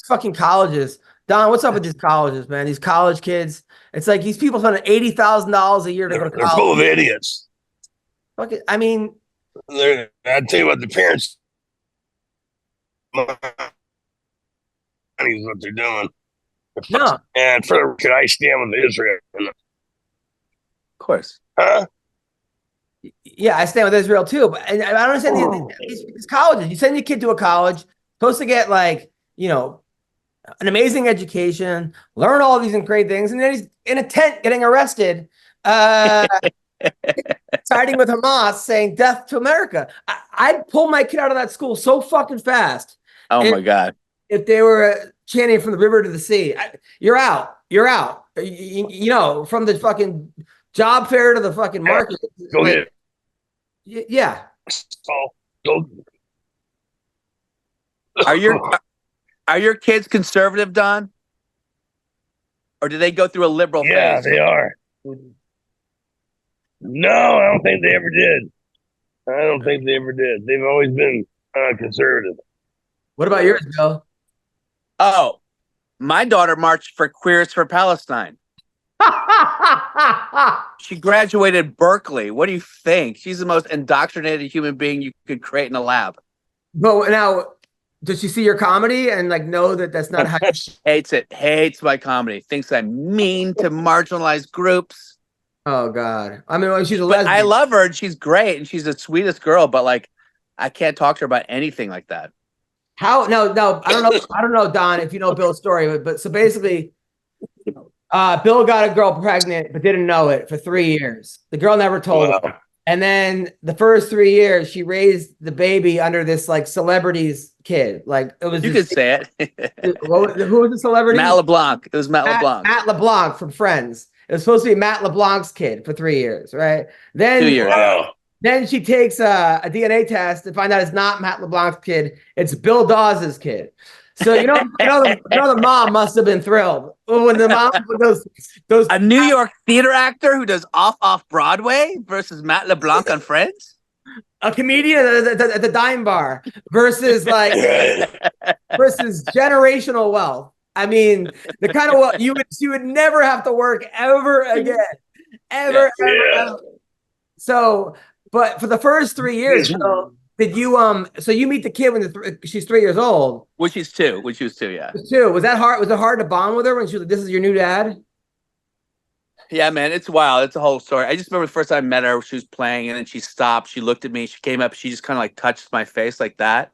fucking colleges. Don, what's up with these colleges, man? These college kids. It's like these people spending $80,000 a year to go to college. They're full of idiots. Fuck it. I'll tell you what, the parents, money is what they're doing. No. And can I stand with Israel? Of course. Huh? Yeah, I stand with Israel too. But I don't understand these colleges. You send your kid to a college, supposed to get an amazing education, learn all these great things, and then he's in a tent getting arrested, siding with Hamas, saying "Death to America." I'd pull my kid out of that school so fucking fast. My God! If they were chanting "From the river to the sea," you're out. You're out. From the fucking job fair to the fucking market. Go get it. Yeah. Go. Are your kids conservative, Don? Or do they go through a liberal phase? Yeah, they are. No, I don't think they ever did. They've always been conservative. What about yours, Bill? Oh, my daughter marched for Queers for Palestine. She graduated Berkeley. What do you think? She's the most indoctrinated human being you could create in a lab. But now, does she see your comedy and know that that's not how you... Hates it. Hates my comedy. Thinks I'm mean to marginalized groups. Oh God. She's a lesbian. I love her and she's great and she's the sweetest girl, but I can't talk to her about anything like that. How? No, I don't know, Don, if you know Bill's story, but so basically Bill got a girl pregnant but didn't know it for 3 years. The girl never told him. And then the first 3 years, she raised the baby under this celebrity's kid. It was. You could say it. Who was the celebrity? Matt LeBlanc. It was Matt LeBlanc. Matt LeBlanc from Friends. It was supposed to be Matt LeBlanc's kid for 3 years, right? Then 2 years. Wow. Then she takes a DNA test to find out it's not Matt LeBlanc's kid. It's Bill Dawes' kid. So the mom must have been thrilled when the mom those a New York theater actor who does off Broadway versus Matt LeBlanc on Friends, a comedian at the dime bar versus versus generational wealth. The kind of wealth you would never have to work ever again, ever. So, but for the first 3 years, did you so you meet the kid when she's 3 years old? Which is two. Yeah. Was that hard? Was it hard to bond with her when she was like, "This is your new dad"? Yeah, man, it's wild. It's a whole story. I just remember the first time I met her, she was playing, and then she stopped. She looked at me. She came up. She just kind of like touched my face like that,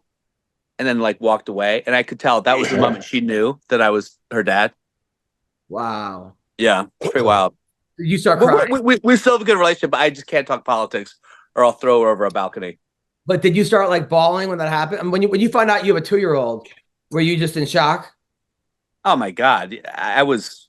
and then like walked away. And I could tell that was the moment she knew that I was her dad. Wow. Yeah, it's pretty wild. Did you start crying? We still have a good relationship, but I just can't talk politics, or I'll throw her over a balcony. But did you start like bawling when that happened? And when you find out you have a 2-year-old, were you just in shock? Oh my God, I was.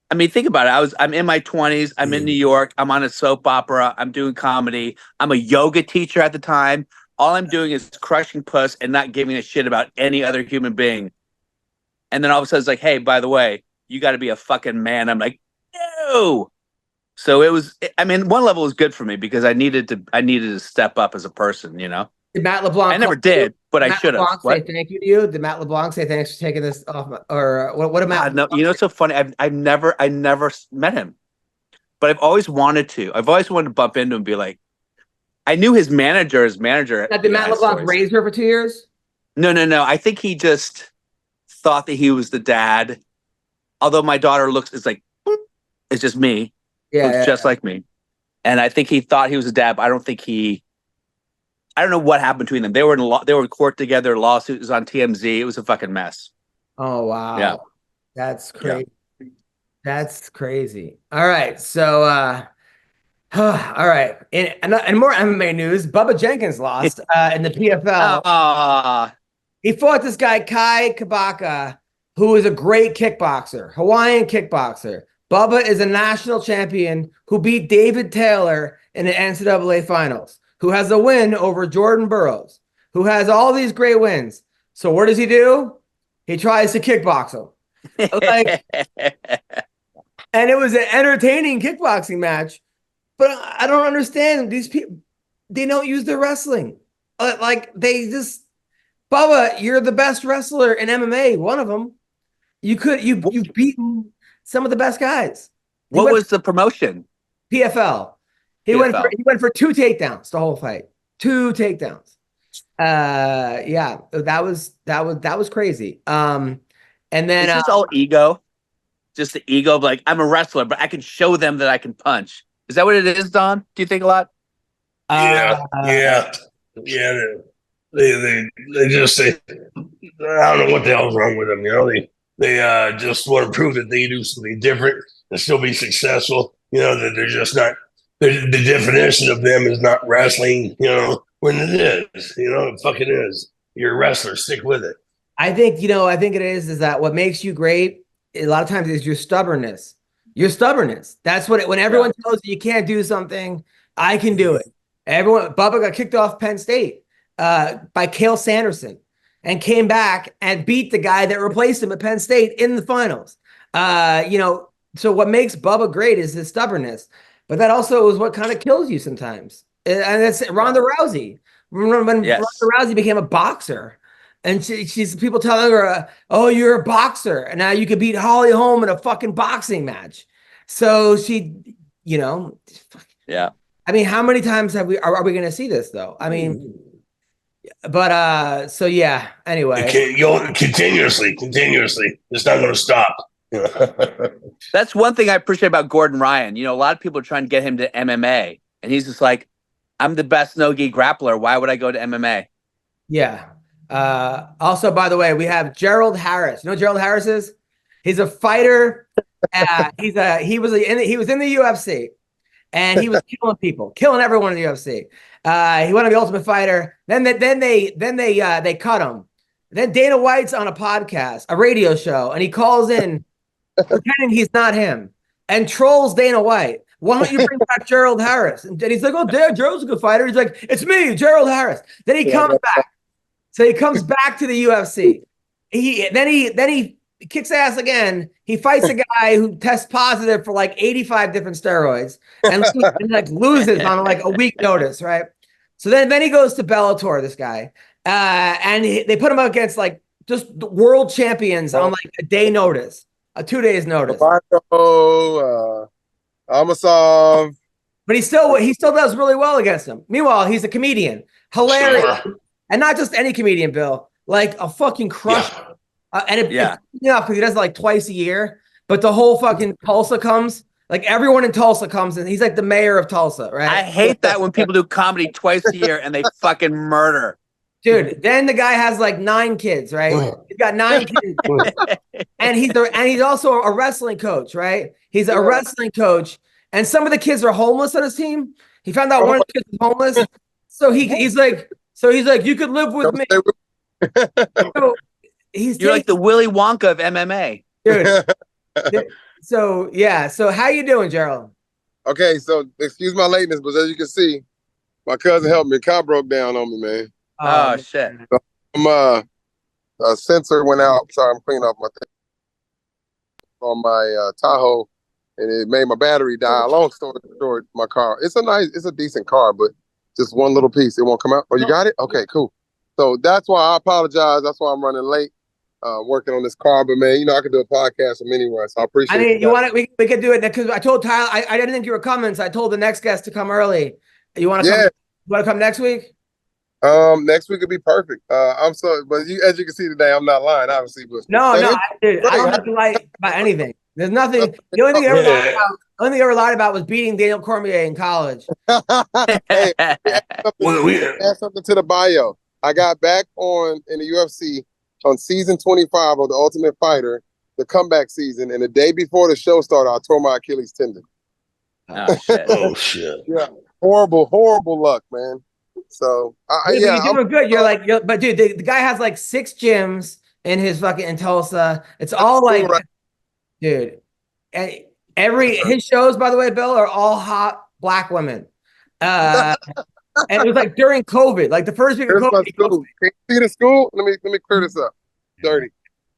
I mean, think about it. I'm in my 20s. I'm in New York. I'm on a soap opera. I'm doing comedy. I'm a yoga teacher at the time. All I'm doing is crushing puss and not giving a shit about any other human being. And then all of a sudden it's like, hey, by the way, you got to be a fucking man. I'm like, no. So it was, I mean, one level was good for me because I needed to step up as a person, you know? Did Matt LeBlanc? I never did, but I should have. Say thank you to you. Did Matt LeBlanc say thanks for taking this off? Or what? Matt? No, you know, it's so funny. I never met him, but I've always wanted to. I've always wanted to bump into him and be like, I knew his manager. Did Matt LeBlanc raise her for 2 years? No. I think he just thought that he was the dad. Although my daughter it's just me. Yeah, looks just like me, and I think he thought he was a dad. But I don't think I don't know what happened between them. They were in court together. Lawsuit was on TMZ. It was a fucking mess. Oh wow. Yeah. That's crazy. Yeah. That's crazy. All right. So all right. And more MMA news. Bubba Jenkins lost in the PFL. He fought this guy, Kai Kabaka, who is a great kickboxer, Hawaiian kickboxer. Bubba is a national champion who beat David Taylor in the NCAA finals, who has a win over Jordan Burroughs, who has all these great wins. So what does he do? He tries to kickbox him. And it was an entertaining kickboxing match, but I don't understand. These people, they don't use their wrestling. Bubba, you're the best wrestler in MMA, one of them. You've beaten some of the best guys. What was the promotion? PFL. He went for 2 takedowns the whole fight. 2 takedowns. Yeah, that was crazy. And then it's just all ego. Just the ego of like, I'm a wrestler, but I can show them that I can punch. Is that what it is, Don? Do you think a lot? Yeah. They just say, I don't know what the hell's wrong with them. You know, they just want to prove that they do something different and still be successful. You know, that they're just not. The definition of them is not wrestling. You know, when it is. You know, it fucking is. You're a wrestler. Stick with it. I think it is that what makes you great a lot of times is your stubbornness. That's what when everyone tells you can't do something, I can do it. Bubba got kicked off Penn State by Cale Sanderson and came back and beat the guy that replaced him at Penn State in the finals. So what makes Bubba great is his stubbornness, but that also is what kind of kills you sometimes. And that's Ronda Rousey. Remember when Ronda Rousey became a boxer? And she's people telling her, "Oh, you're a boxer, and now you could beat Holly Holm in a fucking boxing match." So she, yeah. I mean, how many times are we going to see this though? I mean, but so yeah. Anyway, continuously. It's not going to stop. That's one thing I appreciate about Gordon Ryan. You know, a lot of people are trying to get him to MMA, and he's just like, "I'm the best no-gi grappler. Why would I go to MMA?" Yeah. Also, by the way, we have Gerald Harris. You know what Gerald Harris is? He's a fighter. He was in the UFC, and he was killing everyone in the UFC. He won the Ultimate Fighter. Then they cut him. Then Dana White's on a podcast, a radio show, and he calls in pretending he's not him and trolls Dana White. Why don't you bring back Gerald Harris? And he's like, "Oh, Gerald's a good fighter." He's like, "It's me, Gerald Harris." Then he comes back. So he comes back to the UFC. He kicks ass again. He fights a guy who tests positive for like 85 different steroids and loses on like a week notice, right? So then he goes to Bellator, this guy, and they put him up against like just world champions on like a day notice, a 2 days notice. Amasom. But he still does really well against him. Meanwhile, he's a comedian, hilarious. And not just any comedian, Bill, like a fucking crush. It's because he does it like twice a year. But the whole fucking Tulsa comes Like everyone in Tulsa comes in. He's like the mayor of Tulsa, right? I hate that when people do comedy twice a year and they fucking murder. Dude, then the guy has like 9 kids, right? He's got 9 kids. And he's also a wrestling coach, right? He's a wrestling coach. And some of the kids are homeless on his team. He found out one of the kids is homeless. So he's like, you could live with me. So you're like the Willy Wonka of MMA. Dude. So yeah. So how you doing, Gerald? Okay, so excuse my lateness, but as you can see, my cousin helped me. Car broke down on me, man. Oh shit. So a sensor went out. Sorry, I'm cleaning off my thing on my Tahoe, and it made my battery die. Long story short, my car. It's a decent car, but just one little piece. It won't come out. Oh, you got it? Okay, cool. So that's why I apologize. That's why I'm running late. Working on this car, but man, I could do a podcast from anywhere, so I appreciate it. I mean, you want it? We could do it because I told Tyler I didn't think you were coming, so I told the next guest to come early. You want to come? You want to come next week? Next week would be perfect. I'm so, but as you can see today, I'm not lying, obviously. But I don't have to lie about anything. There's nothing. The only thing I ever lied about was beating Daniel Cormier in college. Hey, add something to the bio. I got back in the UFC on season 25 of The Ultimate Fighter, the comeback season, and the day before the show started, I tore my Achilles tendon. Oh shit! Oh shit! Yeah, horrible luck, man. So You're doing good. But dude, the guy has like 6 gyms in Tulsa. It's all like, dude. His shows, by the way, Bill, are all hot black women. And it was like during COVID, like the first week of COVID. Can you see the school? Let me clear this up. Dirty.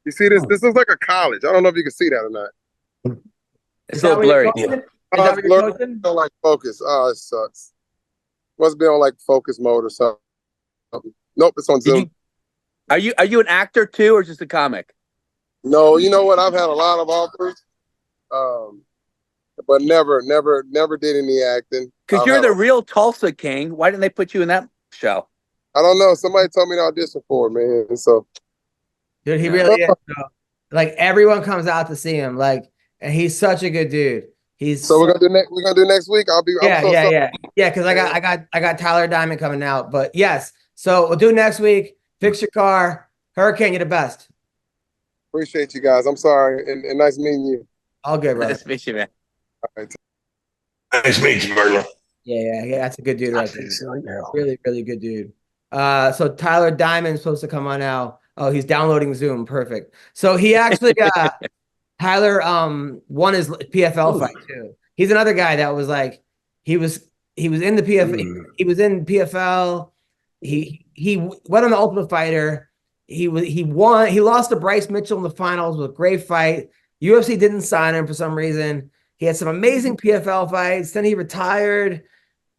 You see this? This looks like a college. I don't know if you can see that or not. It's a little blurry. Is that what you're coaching? Don't like focus. Oh, it sucks. Must be on like focus mode or something. Nope, it's on Zoom. Are you an actor too, or just a comic? No, you know what? I've had a lot of offers, but never did any acting. Because you're the real Tulsa king. Why didn't they put you in that show? I don't know. Somebody told me to audition for it, man. So, dude, he really is. Like everyone comes out to see him. Like, and he's such a good dude. We're gonna do next week. Yeah. Because I got Tyler Diamond coming out. But yes, so we'll do next week. Fix your car, Hurricane. You're the best. Appreciate you guys. I'm sorry, and nice meeting you. All good, bro. Nice to meet you, man. All right. Nice to meet you, Bernard. Yeah. That's a good dude right there. Really, really good dude. So Tyler Diamond's supposed to come on now. Oh, he's downloading Zoom. Perfect. So he actually Tyler won his PFL fight too. He's another guy that was like he was in the PFL. He was in PFL. He went on the Ultimate Fighter. He won. He lost to Bryce Mitchell in the finals with a great fight. UFC didn't sign him for some reason. He had some amazing PFL fights. Then he retired.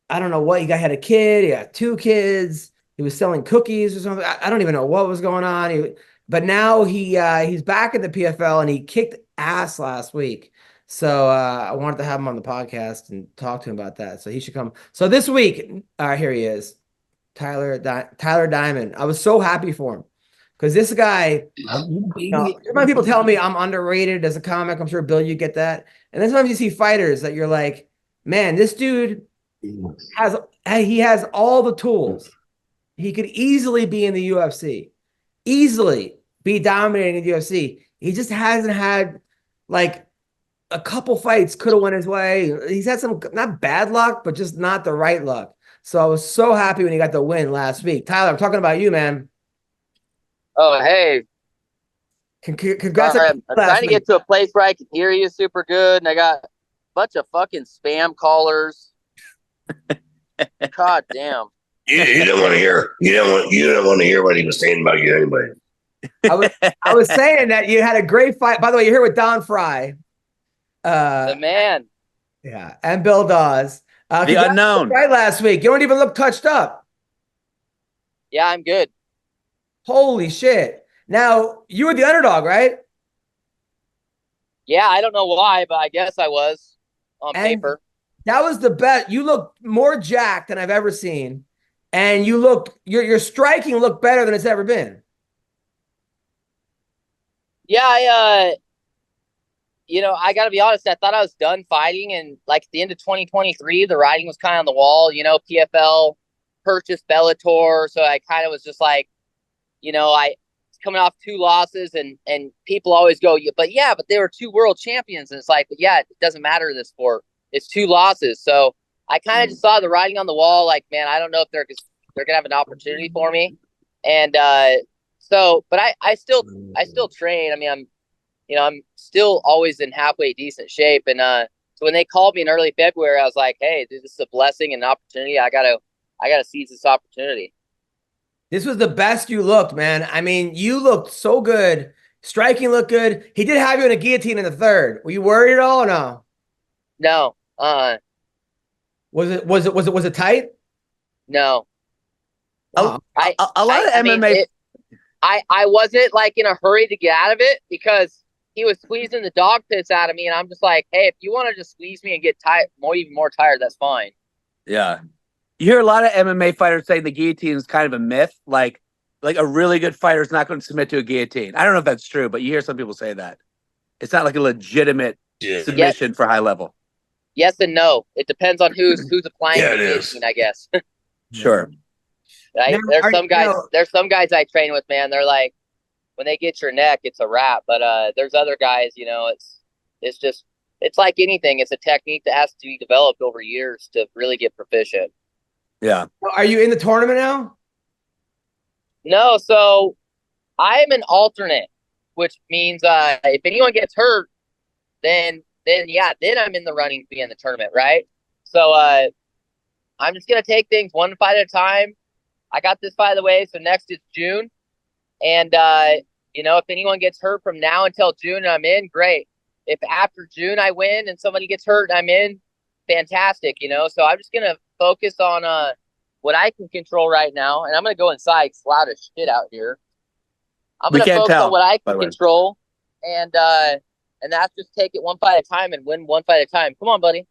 I don't know what. He had a kid. He had 2 kids. He was selling cookies or something. I don't even know what was going on. But now he's back in the PFL and he kicked ass last week. So I wanted to have him on the podcast and talk to him about that. So he should come. So this week, here he is, Tyler Diamond. I was so happy for him because this guy. Sometimes people tell me I'm underrated as a comic. I'm sure Bill, you get that. And then sometimes you see fighters that you're like, man, this dude has all the tools. He could easily be in the UFC, easily be dominating in the UFC. He just hasn't had like a couple fights could have went his way. He's had some not bad luck, but just not the right luck. So I was so happy when he got the win last week. Tyler, I'm talking about you, man. Oh, hey. Congrats. I'm trying to get to a place where I can hear you super good, and I got a bunch of fucking spam callers. God damn. You didn't want to hear. You didn't want to hear what he was saying about you anyway. I was saying that you had a great fight. By the way, you're here with Don Frye. The man. Yeah, and Bill Dawes. The unknown. Right last week. You don't even look touched up. Yeah, I'm good. Holy shit. Now, you were the underdog, right? Yeah, I don't know why, but I guess I was on paper. That was the best. You look more jacked than I've ever seen. And your striking looked better than it's ever been. Yeah, I got to be honest. I thought I was done fighting, and like at the end of 2023, the writing was kind of on the wall. PFL purchased Bellator, so I kind of was just like, I coming off 2 losses, and people always go, but they were 2 world champions, and it's like, but yeah, it doesn't matter in this sport. It's 2 losses, so I kind of just saw the writing on the wall. Like, man, I don't know if they're gonna have an opportunity for me, and but I still train. I mean, I'm still always in halfway decent shape. And so when they called me in early February, I was like, hey, this is a blessing and an opportunity. I gotta seize this opportunity. This was the best you looked, man. I mean, you looked so good. Striking looked good. He did have you in a guillotine in the 3rd. Were you worried at all or no? No. Was it tight? No. Wow. A lot of MMA. I wasn't like in a hurry to get out of it because he was squeezing the dog piss out of me, and I'm just like, hey, if you want to just squeeze me and get even more tired, that's fine. Yeah. You hear a lot of MMA fighters saying the guillotine is kind of a myth. Like a really good fighter is not going to submit to a guillotine. I don't know if that's true, but you hear some people say that. It's not like a legitimate submission for high level. Yes and no. It depends on who's applying the guillotine, I guess. Sure. Right? There's some guys I train with, man. They're like, when they get your neck, it's a wrap. But there's other guys, it's like anything. It's a technique that has to be developed over years to really get proficient. Yeah. Are you in the tournament now? No, so I'm an alternate, which means if anyone gets hurt, then I'm in the running to be in the tournament, right? So I'm just gonna take things one fight at a time. I got this fight of the way, so next is June. And, if anyone gets hurt from now until June and I'm in, great. If after June I win and somebody gets hurt and I'm in, fantastic, So I'm just going to focus on what I can control right now. And I'm going to go inside. It's loud as shit out here. I'm going to focus on what I can control. And that's just take it one fight at a time and win one fight at a time. Come on, buddy.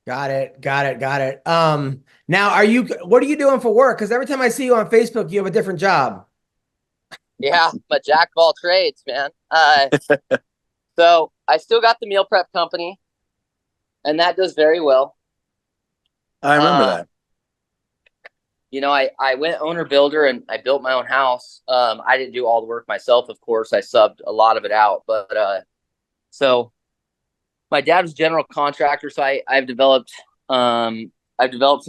Got it. Now what are you doing for work? Because every time I see you on Facebook, you have a different job. Yeah, I'm a jack of all trades, man. So I still got the meal prep company, and that does very well. I remember that. I went owner builder and I built my own house. I didn't do all the work myself, of course. I subbed a lot of it out, but so my dad was a general contractor, so I've developed some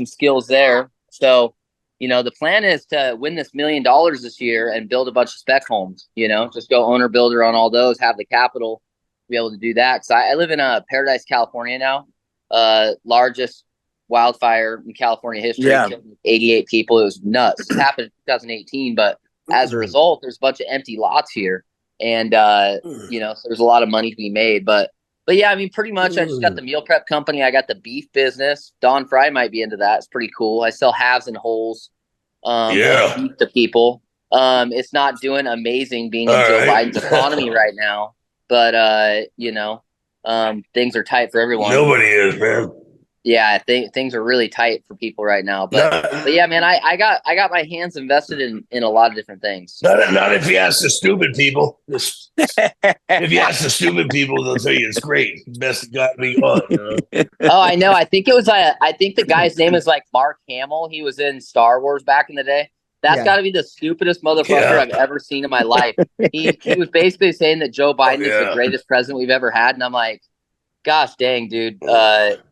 skills there. So, the plan is to win this $1 million this year and build a bunch of spec homes, just go owner builder on all those, have the capital to be able to do that. So I live in Paradise, California now, largest wildfire in California history. Yeah. 88 people. It was nuts. It happened in 2018, but as a result, there's a bunch of empty lots here. And, so there's a lot of money to be made, but yeah, I mean, pretty much I just got the meal prep company. I got the beef business. Don Frye might be into that. It's pretty cool. I sell halves and wholes beef to people. It's not doing amazing being in Joe Biden's economy right now, but, things are tight for everyone. Nobody is, man. Yeah, I think things are really tight for people right now. But yeah, man, I got my hands invested in a lot of different things. Not if you ask the stupid people. If you ask the stupid people, they'll tell you it's great. Best got me on. Oh, I know. I think the guy's name is like Mark Hamill. He was in Star Wars back in the day. That's got to be the stupidest motherfucker I've ever seen in my life. He was basically saying that Joe Biden is the greatest president we've ever had, and I'm like, gosh dang, dude.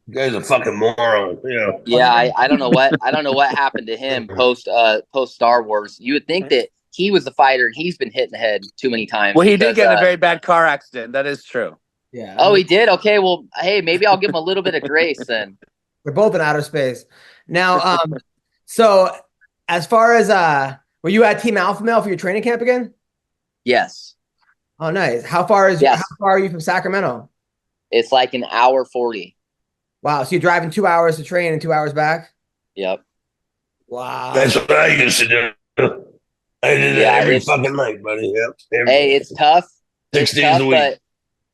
Guy's a fucking moron. Yeah, I don't know what happened to him post Star Wars. You would think that he was the fighter and he's been hit in the head too many times. Well, he did get in a very bad car accident. That is true. Yeah. Oh, he did? Okay, well, hey, maybe I'll give him a little bit of grace then. We're both in outer space. Now, so as far as were you at Team Alpha Male for your training camp again? Yes. Oh, nice. How far are you from Sacramento? It's like an hour 40. Wow. So you're driving 2 hours to train and 2 hours back? Yep. Wow. That's what I used to do. I did it every fucking night, buddy. Yep. Hey, it's tough. 6 days a week.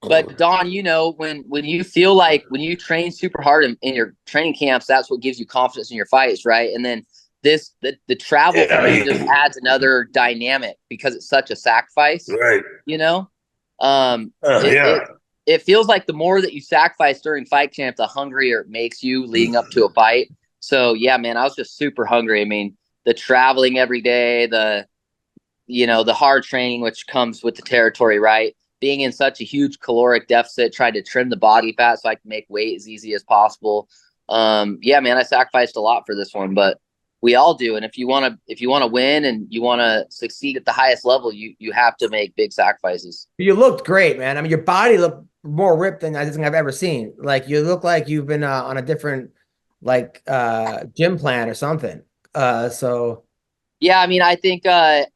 But Don, when you feel like when you train super hard in your training camps, that's what gives you confidence in your fights, right? And then the travel for me just adds another dynamic because it's such a sacrifice. Right. it feels like the more that you sacrifice during fight camp, the hungrier it makes you leading up to a fight. So yeah, man, I was just super hungry. I mean, the traveling every day, the hard training, which comes with the territory, right? Being in such a huge caloric deficit, trying to trim the body fat so I can make weight as easy as possible. Yeah, man, I sacrificed a lot for this one, but we all do. And if you want to win and you want to succeed at the highest level, you have to make big sacrifices. You looked great, man. I mean, your body looked more ripped than I think I've ever seen. Like you look like you've been on a different gym plan or something. So yeah, I mean, I think the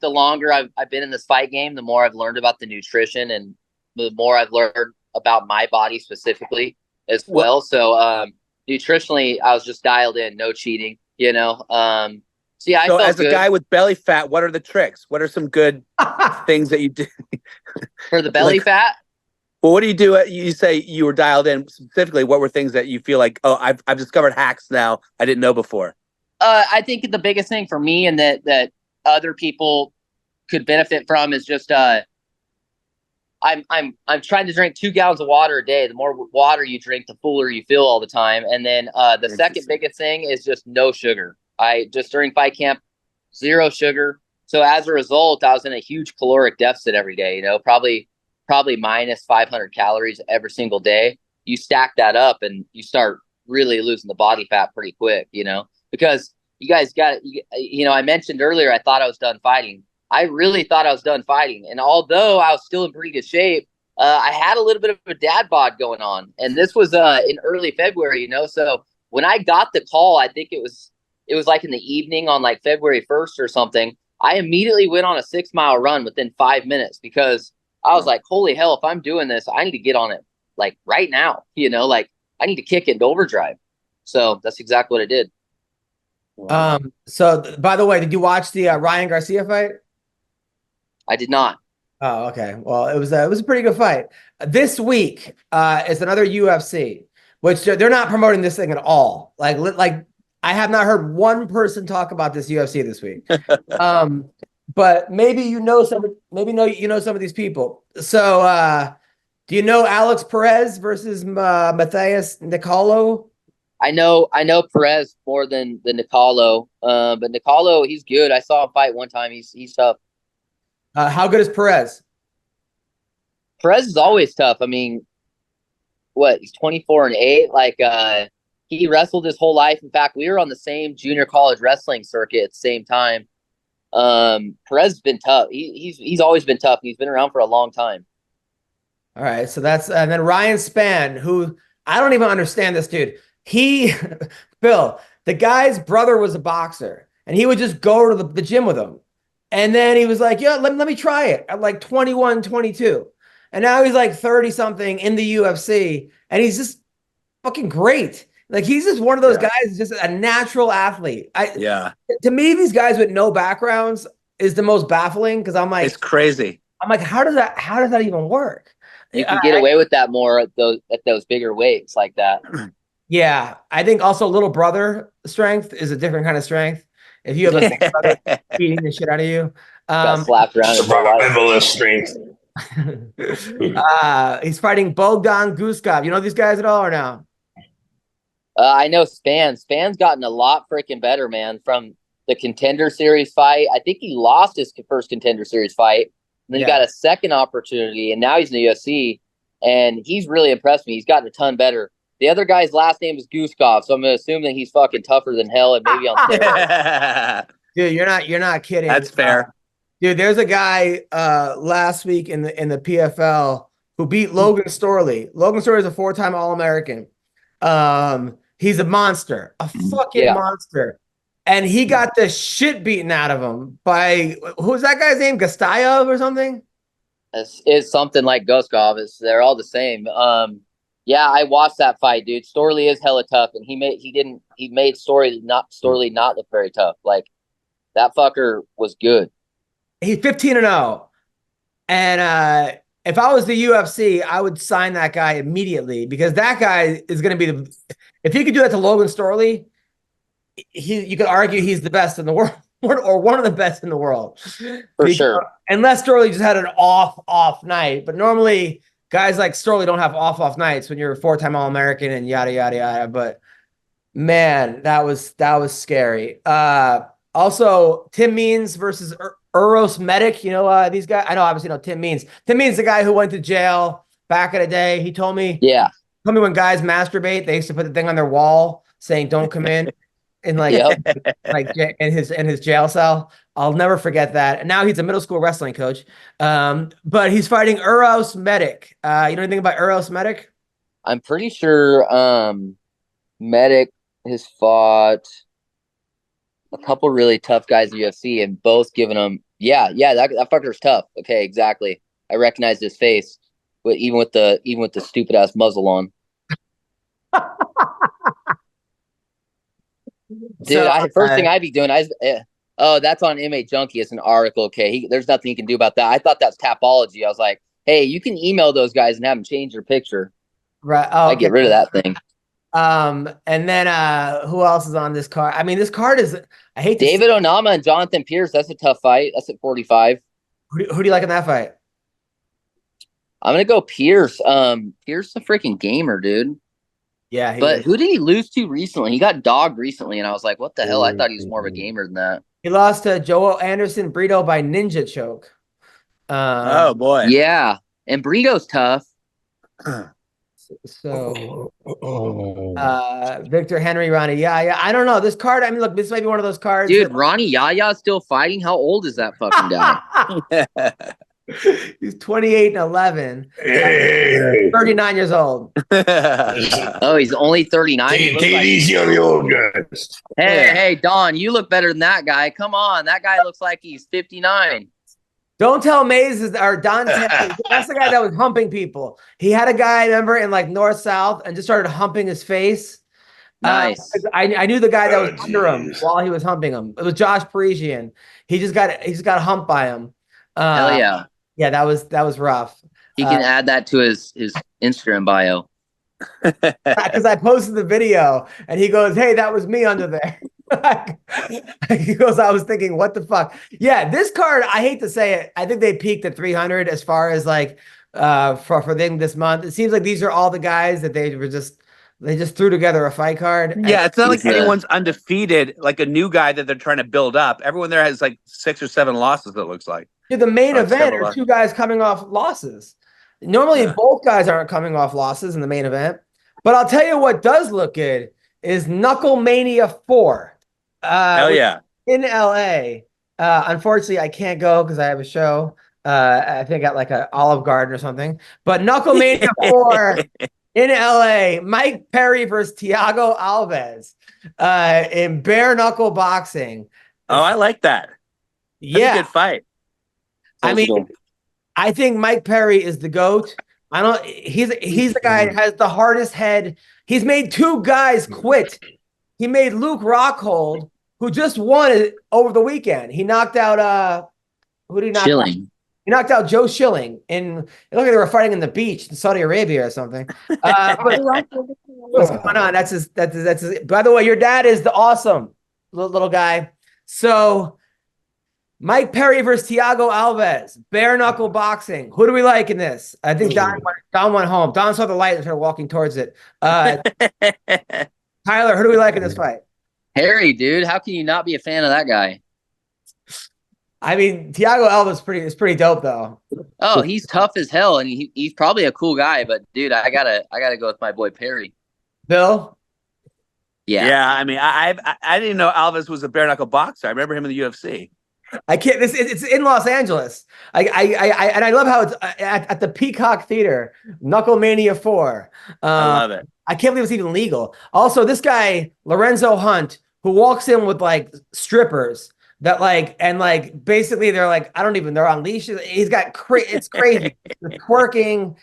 longer I've been in this fight game, the more I've learned about the nutrition and the more I've learned about my body specifically as well. So nutritionally, I was just dialed in, no cheating, you know. So yeah, I felt as good. a guy with belly fat, what are the tricks? What are some good things that you do for the belly fat? Well, what do you do? You say you were dialed in specifically. What were things that you feel like, oh, I've discovered hacks now I didn't know before? I think the biggest thing for me and that other people could benefit from is just I'm trying to drink 2 gallons of water a day. The more water you drink, the fuller you feel all the time. And then the second biggest thing is just no sugar. I just during fight camp, 0 sugar. So as a result, I was in a huge caloric deficit every day. You know, probably minus 500 calories every single day. You stack that up and you start really losing the body fat pretty quick. You know. Because you guys got, you know, I mentioned earlier, I thought I was done fighting. I really thought I was done fighting. And although I was still in pretty good shape, I had a little bit of a dad bod going on. And this was in early February, you know. So when I got the call, I think it was like in the evening on like February 1st or something. I immediately went on a 6-mile run within 5 minutes because I was like, holy hell, if I'm doing this, I need to get on it like right now. You know, like I need to kick it into overdrive. So that's exactly what I did. Wow. So by the way, did you watch the Ryan Garcia fight? I did not. Oh, okay. Well, it was a pretty good fight. This week is another UFC, which they're not promoting this thing at all. Like I have not heard one person talk about this UFC this week. But maybe you know some of these people. So do you know Alex Perez versus Matthias Nicolo? I know Perez more than Nicolo, but Nicolo, he's good. I saw him fight one time. He's tough. How good is Perez? Perez is always tough. I mean, he's 24-8. Like he wrestled his whole life. In fact, we were on the same junior college wrestling circuit at the same time. Perez has been tough. He's always been tough. He's been around for a long time. All right, so that's and then Ryan Spann, who I don't even understand this dude. Bill, the guy's brother was a boxer and he would just go to the gym with him. And then he was like, yeah, let me try it at like 21, 22. And now he's like 30 something in the UFC and he's just fucking great. Like he's just one of those guys, just a natural athlete. To me, these guys with no backgrounds is the most baffling because I'm like, it's crazy. I'm like, how does that even work? You can get away with that more at those bigger weights like that. Yeah, I think also little brother strength is a different kind of strength. If you have a big brother beating the shit out of you, got slapped around. Survivalist strength. He's fighting Bogdan Guskov. You know these guys at all or no? I know Span. Span's gotten a lot freaking better, man. From the Contender Series fight, I think he lost his first Contender Series fight. And then he got a second opportunity, and now he's in the UFC, and he's really impressed me. He's gotten a ton better. The other guy's last name is Guskov, so I'm gonna assume that he's fucking tougher than hell and maybe on steroids. Dude, you're not kidding. That's fair. Dude, there's a guy last week in the PFL who beat Logan Storley. Logan Storley is a 4-time All-American. He's a monster, a fucking monster. And he got the shit beaten out of him by who's that guy's name? Gastayev or something? It's something like Guskov. They're all the same. Yeah, I watched that fight, dude. Storley is hella tough, and he made Storley not look very tough. Like that fucker was good. He's 15-0. And if I was the UFC, I would sign that guy immediately because that guy is going to be if he could do that to Logan Storley, you could argue he's the best in the world or one of the best in the world. For sure. Unless Storley just had an off night, but normally guys like Sterling don't have off nights when you're a 4-time All-American and yada yada yada. But man, that was scary. Also, Tim Means versus Uros Medic. You know, these guys. I know, obviously, Tim Means. Tim Means the guy who went to jail back in the day. He told me, when guys masturbate, they used to put the thing on their wall saying "Don't come in," in like in his jail cell. I'll never forget that. And now he's a middle school wrestling coach. But he's fighting Uros Medic. You know anything about Uros Medic? I'm pretty sure Medic has fought a couple really tough guys in UFC and both giving them that fucker's tough. Okay, exactly. I recognized his face, but even with the stupid ass muzzle on. Dude, first thing I'd be doing, that's on MMA Junkie. It's an article. Okay, there's nothing you can do about that. I thought that's Tapology. I was like, hey, you can email those guys and have them change their picture. Right. Oh, I get rid of that thing. And then who else is on this card? I mean, this card is, I hate David Onama and Jonathan Pierce. That's a tough fight. That's at 45. Who do you like in that fight? I'm gonna go Pierce. Pierce is a freaking gamer, dude. Yeah, but who did he lose to recently? He got dogged recently, and I was like, what the hell? I thought he was more of a gamer than that. He lost to Joel Anderson Brito by ninja choke. Oh boy. Yeah. And Brito's tough. So Victor Henry, Ronnie Yaya. I don't know. This card, I mean, look, this might be one of those cards. Dude, Ronnie Yaya is still fighting. How old is that fucking guy? He's 28 and 11. Hey. 39 years old. Oh, he's only 39. Take it easy on the old guys. Hey, Don, you look better than that guy. Come on. That guy looks like he's 59. Don't tell Maze or Don. That's the guy that was humping people. He had a guy, remember, in like north south, and just started humping his face. Nice. I knew the guy that was under him while he was humping him. It was Josh Parisian. He just got humped by him. Hell yeah. Yeah, that was rough. He can add that to his Instagram bio. Because I posted the video and he goes, "Hey, that was me under there." He goes, "I was thinking, what the fuck?" Yeah, this card, I hate to say it, I think they peaked at 300 as far as like for them this month. It seems like these are all the guys that they just threw together a fight card. Yeah, it's not like anyone's undefeated, like a new guy that they're trying to build up. Everyone there has like 6 or 7 losses, it looks like. The main event are 2 guys coming off losses. Normally, both guys aren't coming off losses in the main event. But I'll tell you what does look good is Knuckle Mania 4. Hell yeah. In LA. Unfortunately, I can't go because I have a show. I think at like an Olive Garden or something. But Knuckle Mania 4 in LA. Mike Perry versus Thiago Alves in bare knuckle boxing. Oh, I like that. That's a good fight. I mean, I think Mike Perry is the GOAT. He's the guy that has the hardest head. He's made 2 guys quit. He made Luke Rockhold, who just won it over the weekend. He knocked out who did he knock out? He knocked out Joe Schilling. It looked like they were fighting in the beach in Saudi Arabia or something. What's going on? That's his. By the way, your dad is the awesome little guy. So Mike Perry versus Thiago Alves, bare knuckle boxing. Who do we like in this? I think Don went home. Don saw the light and started walking towards it. Tyler, who do we like in this fight? Harry, dude. How can you not be a fan of that guy? I mean, Thiago Alves is pretty dope though. Oh, he's tough as hell, and he's probably a cool guy. But dude, I gotta go with my boy Perry. Bill. Yeah. I mean, I didn't know Alves was a bare knuckle boxer. I remember him in the UFC. I can't. It's in Los Angeles. I love how it's at the Peacock Theater. Knuckle Mania 4. I love it. I can't believe it's even legal. Also, this guy Lorenzo Hunt, who walks in with like strippers that basically they're like, they're on leashes. He's got it's crazy. They're twerking.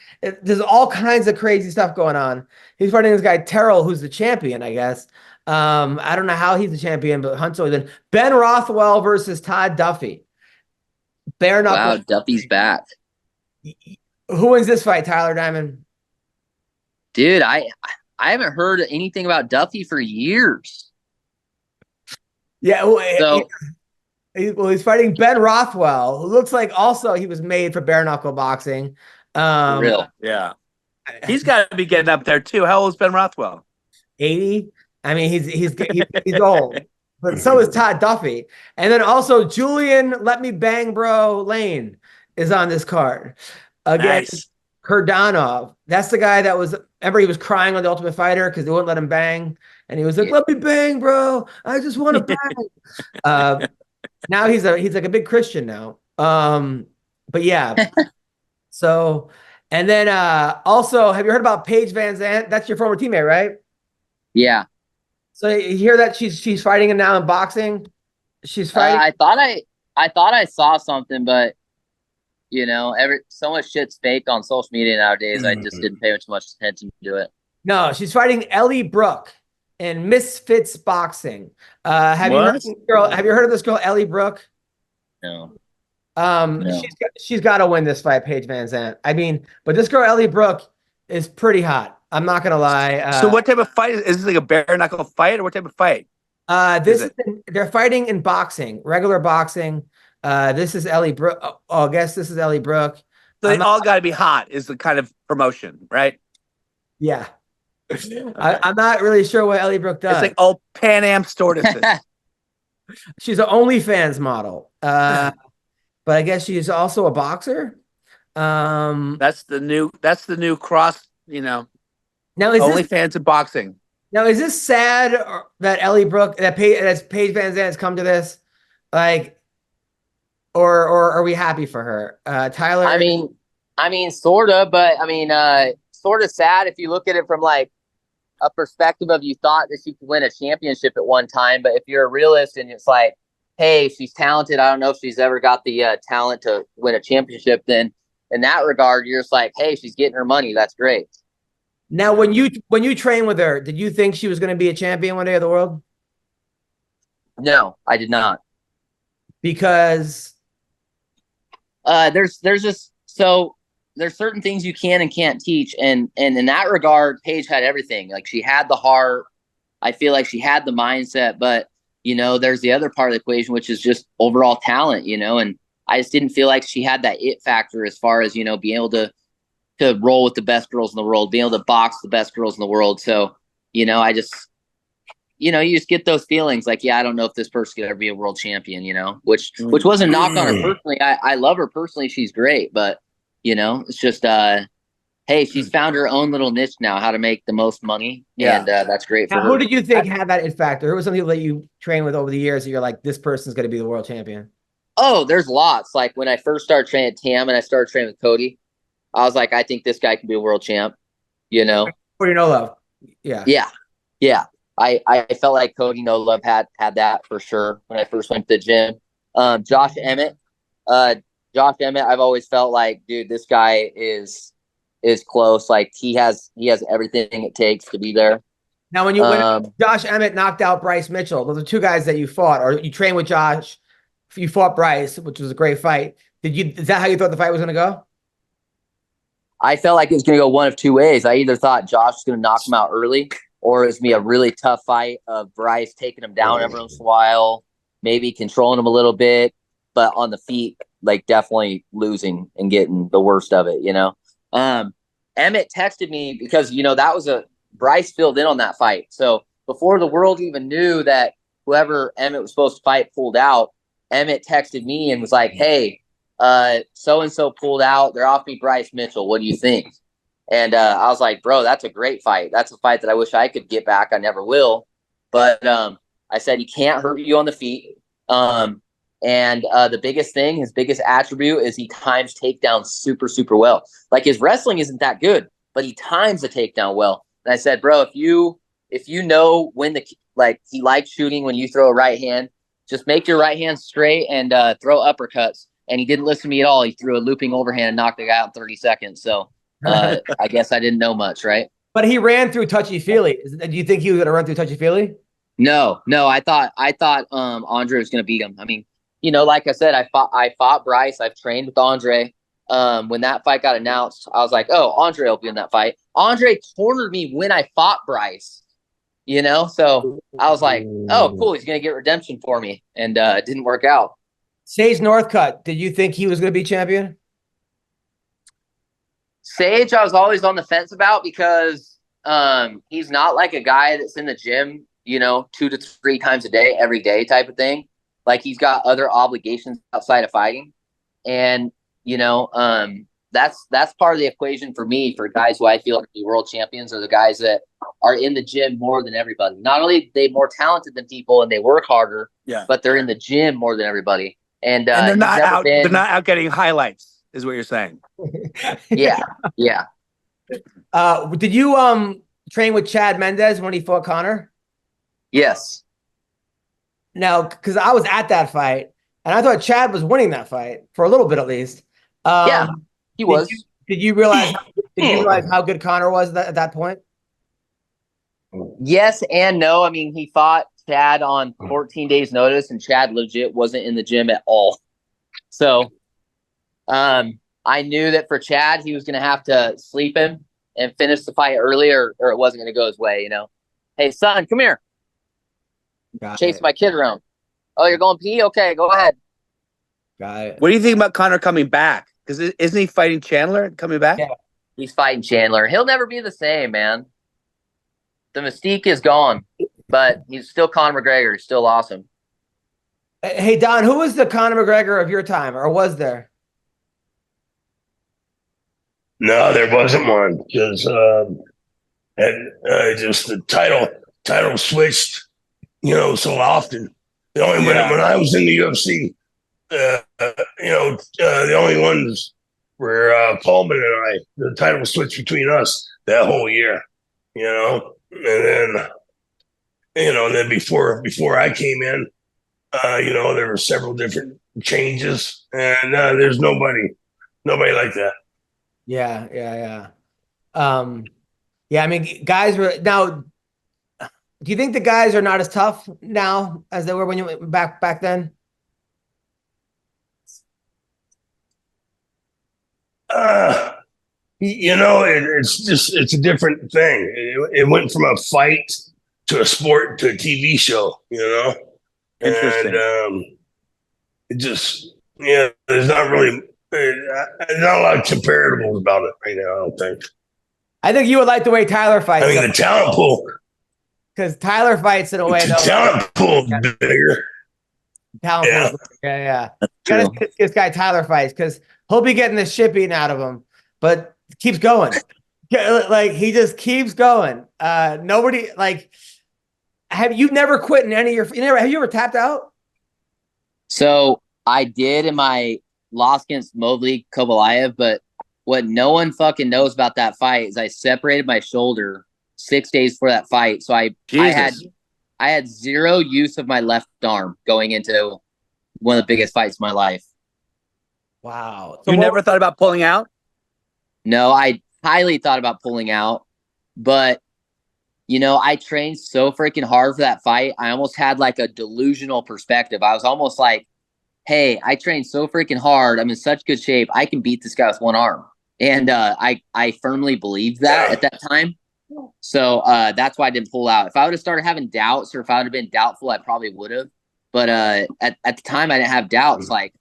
There's all kinds of crazy stuff going on. He's fighting this guy Terrell, who's the champion, I guess. I don't know how he's the champion, but Hunt's always been. Ben Rothwell versus Todd Duffy. Bare knuckle. Wow, Duffy's back. Who wins this fight, Tyler Diamond? Dude, I haven't heard anything about Duffy for years. Yeah, he's fighting Ben Rothwell, who looks like also he was made for bare knuckle boxing. Real. Yeah. He's got to be getting up there too. How old is Ben Rothwell? 80. I mean, he's old, but so is Todd Duffy. And then also Julian, let me bang, bro, Lane is on this card. Again, Nice. Kurdanov. That's the guy that was, remember he was crying on The Ultimate Fighter because they wouldn't let him bang. And he was like, let me bang, bro. I just want to bang. Now he's like a big Christian now. But yeah. So, and then also, have you heard about Paige Van Zandt? That's your former teammate, right? Yeah. So you hear that she's fighting now in boxing? She's fighting. I thought I saw something, but so much shit's fake on social media nowadays. I just didn't pay too much attention to it. No, she's fighting Ellie Brooke in Misfits Boxing. Have you heard of this girl, Ellie Brooke? No. No. She's got to win this fight, Paige Van Zandt. I mean, but this girl, Ellie Brooke, is pretty hot. I'm not gonna lie. So what type of fight is this? Like a bare knuckle fight, or what type of fight? They're fighting in boxing, regular boxing. This is Ellie Brooke. I guess this is Ellie Brooke. So they all got to be hot. Is the kind of promotion, right? Yeah. I'm not really sure what Ellie Brooke does. It's like all Pan Am stewardesses. She's an OnlyFans model. But I guess she's also a boxer. That's the new cross. Now is OnlyFans and boxing. Now is this sad that Ellie Brooke that Paige Van Zandt has come to this, like, or are we happy for her, Tyler? I mean, sort of, but sort of sad if you look at it from like a perspective of you thought that she could win a championship at one time, but if you're a realist and it's like, hey, she's talented, I don't know if she's ever got the talent to win a championship, then in that regard, you're just like, hey, she's getting her money. That's great. Now, when you train with her, did you think she was going to be a champion one day of the world? No, I did not. Because there's certain things you can and can't teach, and in that regard, Paige had everything. Like, she had the heart. I feel like she had the mindset, but there's the other part of the equation, which is just overall talent. And I just didn't feel like she had that it factor as far as being able to roll with the best girls in the world, being able to box the best girls in the world. So, I just, you just get those feelings like, yeah, I don't know if this person could ever be a world champion, which wasn't knock on her personally. I love her personally. She's great, but it's just, hey, she's found her own little niche now, how to make the most money. Yeah. And that's great for her. Who did you think had that it factor? Who was some people that you trained with over the years that you're like, this person's going to be the world champion? Oh, there's lots. Like when I first started training at TAM and I started training with Cody, I was like, I think this guy can be a world champ, Cody No Love. Yeah. Yeah. Yeah. I felt like Cody No Love had that for sure when I first went to the gym. Josh Emmett, I've always felt like, dude, this guy is close. Like he has everything it takes to be there. Now, when Josh Emmett knocked out Bryce Mitchell, those are two guys that you fought, or you trained with Josh. You fought Bryce, which was a great fight. Is that how you thought the fight was going to go? I felt like it was going to go one of two ways. I either thought Josh was going to knock him out early, or it was going to be a really tough fight of Bryce taking him down every once in a while, maybe controlling him a little bit, but on the feet, like definitely losing and getting the worst of it, Emmett texted me because, that was Bryce filled in on that fight. So before the world even knew that whoever Emmett was supposed to fight pulled out, Emmett texted me and was like, hey, so-and-so pulled out. They're off me Bryce Mitchell. What do you think? And I was like, bro, that's a great fight. That's a fight that I wish I could get back. I never will. But I said, he can't hurt you on the feet. And the biggest thing, his biggest attribute is he times takedowns super, super well. Like his wrestling isn't that good, but he times the takedown well. And I said, bro, if you know when he likes shooting when you throw a right hand, just make your right hand straight and throw uppercuts. And he didn't listen to me at all. He threw a looping overhand and knocked the guy out in 30 seconds. So I guess I didn't know much, right? But he ran through touchy-feely. Do you think he was going to run through touchy-feely? No. I thought Andre was going to beat him. I mean, like I said, I fought Bryce. I've trained with Andre. When that fight got announced, I was like, oh, Andre will be in that fight. Andre cornered me when I fought Bryce, So I was like, oh, cool. He's going to get redemption for me. And it didn't work out. Sage Northcutt, did you think he was going to be champion? Sage, I was always on the fence about because he's not like a guy that's in the gym, 2 to 3 times a day, every day type of thing. Like he's got other obligations outside of fighting. And, that's part of the equation for me for guys who I feel like be world champions are the guys that are in the gym more than everybody. Not only are they more talented than people and they work harder, but they're in the gym more than everybody. And they're not out. They're not out getting highlights, is what you're saying. Yeah. Did you train with Chad Mendez when he fought Conor? Yes. Now, because I was at that fight, and I thought Chad was winning that fight for a little bit at least. Yeah, he was. Did you realize? Did you realize how good Conor was at that point? Yes and no. I mean, he fought Chad on 14 days' notice, and Chad legit wasn't in the gym at all. So, I knew that for Chad, he was going to have to sleep him and finish the fight early, or it wasn't going to go his way. Hey, son, come here. Chase my kid around. Oh, you're going pee? Okay, go ahead. Got it. What do you think about Conor coming back? Because isn't he fighting Chandler coming back? Yeah, he's fighting Chandler. He'll never be the same, man. The mystique is gone, but he's still Conor McGregor. He's still awesome. Hey, Don, who was the Conor McGregor of your time, or was there? No, there wasn't one because just the title switched, so often. The only when I was in the UFC, the only ones were Coleman and I. The title switched between us that whole year, and then before I came in, there were several different changes, and there's nobody like that. Yeah. I mean, guys were now. Do you think the guys are not as tough now as they were when you went back then? It's a different thing. It went from a fight to a sport to a TV show, Interesting. And there's not really not a lot of comparables about it right now. I don't think. I think you would like the way Tyler fights. I mean, the talent pool. Because Tyler fights in a way. The talent pool bigger. Talent pool. Yeah. This guy Tyler fights because he'll be getting the shit beaten out of him, but keeps going. Like he just keeps going. Nobody have you never quit in any of your? Have you ever tapped out? So I did in my loss against Mobley Kovalaev, but what no one fucking knows about that fight is I separated my shoulder 6 days before that fight. So I had zero use of my left arm going into one of the biggest fights of my life. Wow. So you never thought about pulling out? No, I highly thought about pulling out, but I trained so freaking hard for that fight. I almost had like a delusional perspective. I was almost like, hey, I trained so freaking hard. I'm in such good shape. I can beat this guy with one arm. And I firmly believed that at that time. So that's why I didn't pull out. If I would have started having doubts, or if I would have been doubtful, I probably would have. But at the time, I didn't have doubts. Like,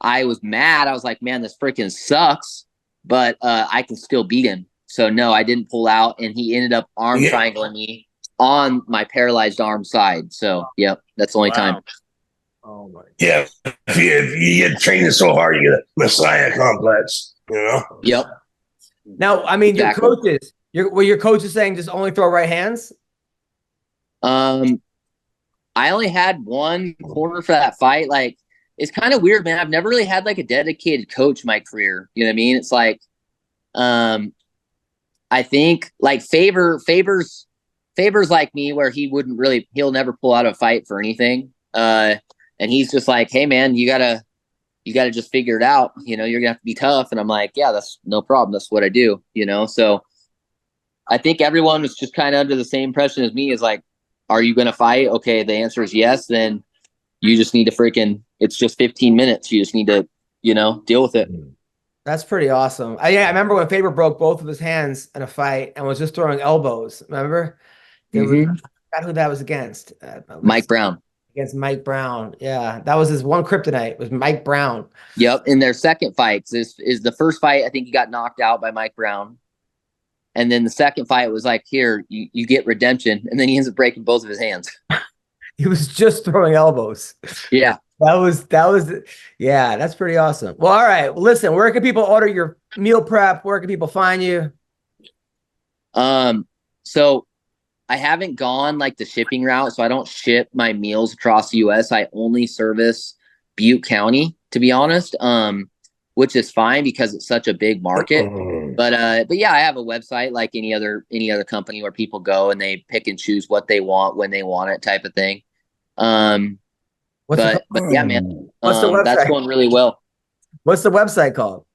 I was mad. I was like, man, this freaking sucks. But I can still beat him. So, no, I didn't pull out. And he ended up arm triangling me on my paralyzed arm side. So, yep, that's the only time. Oh, my God. Yeah. If you get training so hard, you get a Messiah complex, Yep. Now, I mean, Exactly. Your coach is saying just only throw right hands? I only had one corner for that fight. Like, it's kind of weird, man. I've never really had like a dedicated coach in my career. You know what I mean? It's like, I think like Faber's like me, where he'll never pull out a fight for anything. And he's just like, hey man, you gotta just figure it out. You're gonna have to be tough. And I'm like, yeah, that's no problem. That's what I do. So I think everyone was just kind of under the same impression as me, is like, are you going to fight? Okay. The answer is yes. Then you just need to it's just 15 minutes. You just need to, deal with it. That's pretty awesome. I remember when Faber broke both of his hands in a fight and was just throwing elbows. Remember? I forgot who that was against. Mike Brown. against Mike Brown. Yeah, that was his one kryptonite, was Mike Brown. Yep. In their second fights, this is the first fight. I think he got knocked out by Mike Brown. And then the second fight was like, here, you get redemption. And then he ends up breaking both of his hands. He was just throwing elbows. Yeah. That was, yeah, that's pretty awesome. Well, all right. Well, listen, where can people order your meal prep? Where can people find you? So I haven't gone like the shipping route. So I don't ship my meals across the US. I only service Butte County, to be honest. Which is fine because it's such a big market. But yeah, I have a website like any other company where people go and they pick and choose what they want when they want it, type of thing. But yeah, man, that's going really well. What's the website called?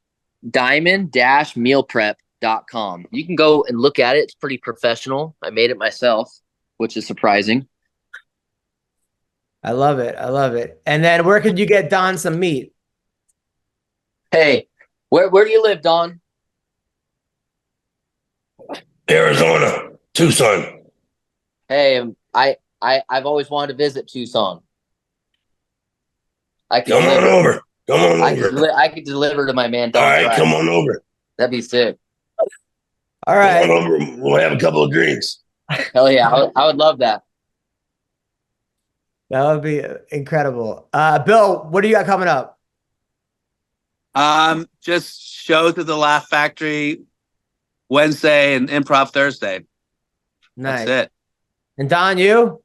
Diamond-mealprep.com. You can go and look at it. It's pretty professional. I made it myself, which is surprising. I love it. And then where can you get Don some meat? Hey, where do you live, Don? Arizona, Tucson. Hey, I've always wanted to visit Tucson. Come on over. I could deliver to my man. Don. All right, come on over. That'd be sick. All right. Come on over. We'll have a couple of drinks. Hell yeah, I would love that. That would be incredible. Bill, what do you got coming up? Just shows at the Laugh Factory Wednesday and Improv Thursday. Nice. That's it. And Don, you?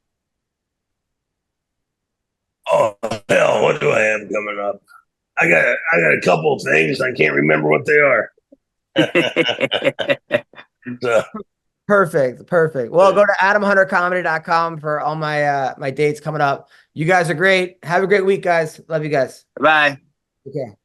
Oh hell, what do I have coming up? I got a couple of things. I can't remember what they are. Perfect. Well, go to AdamHunterComedy.com for all my dates coming up. You guys are great. Have a great week, guys. Love you guys. Bye. Okay.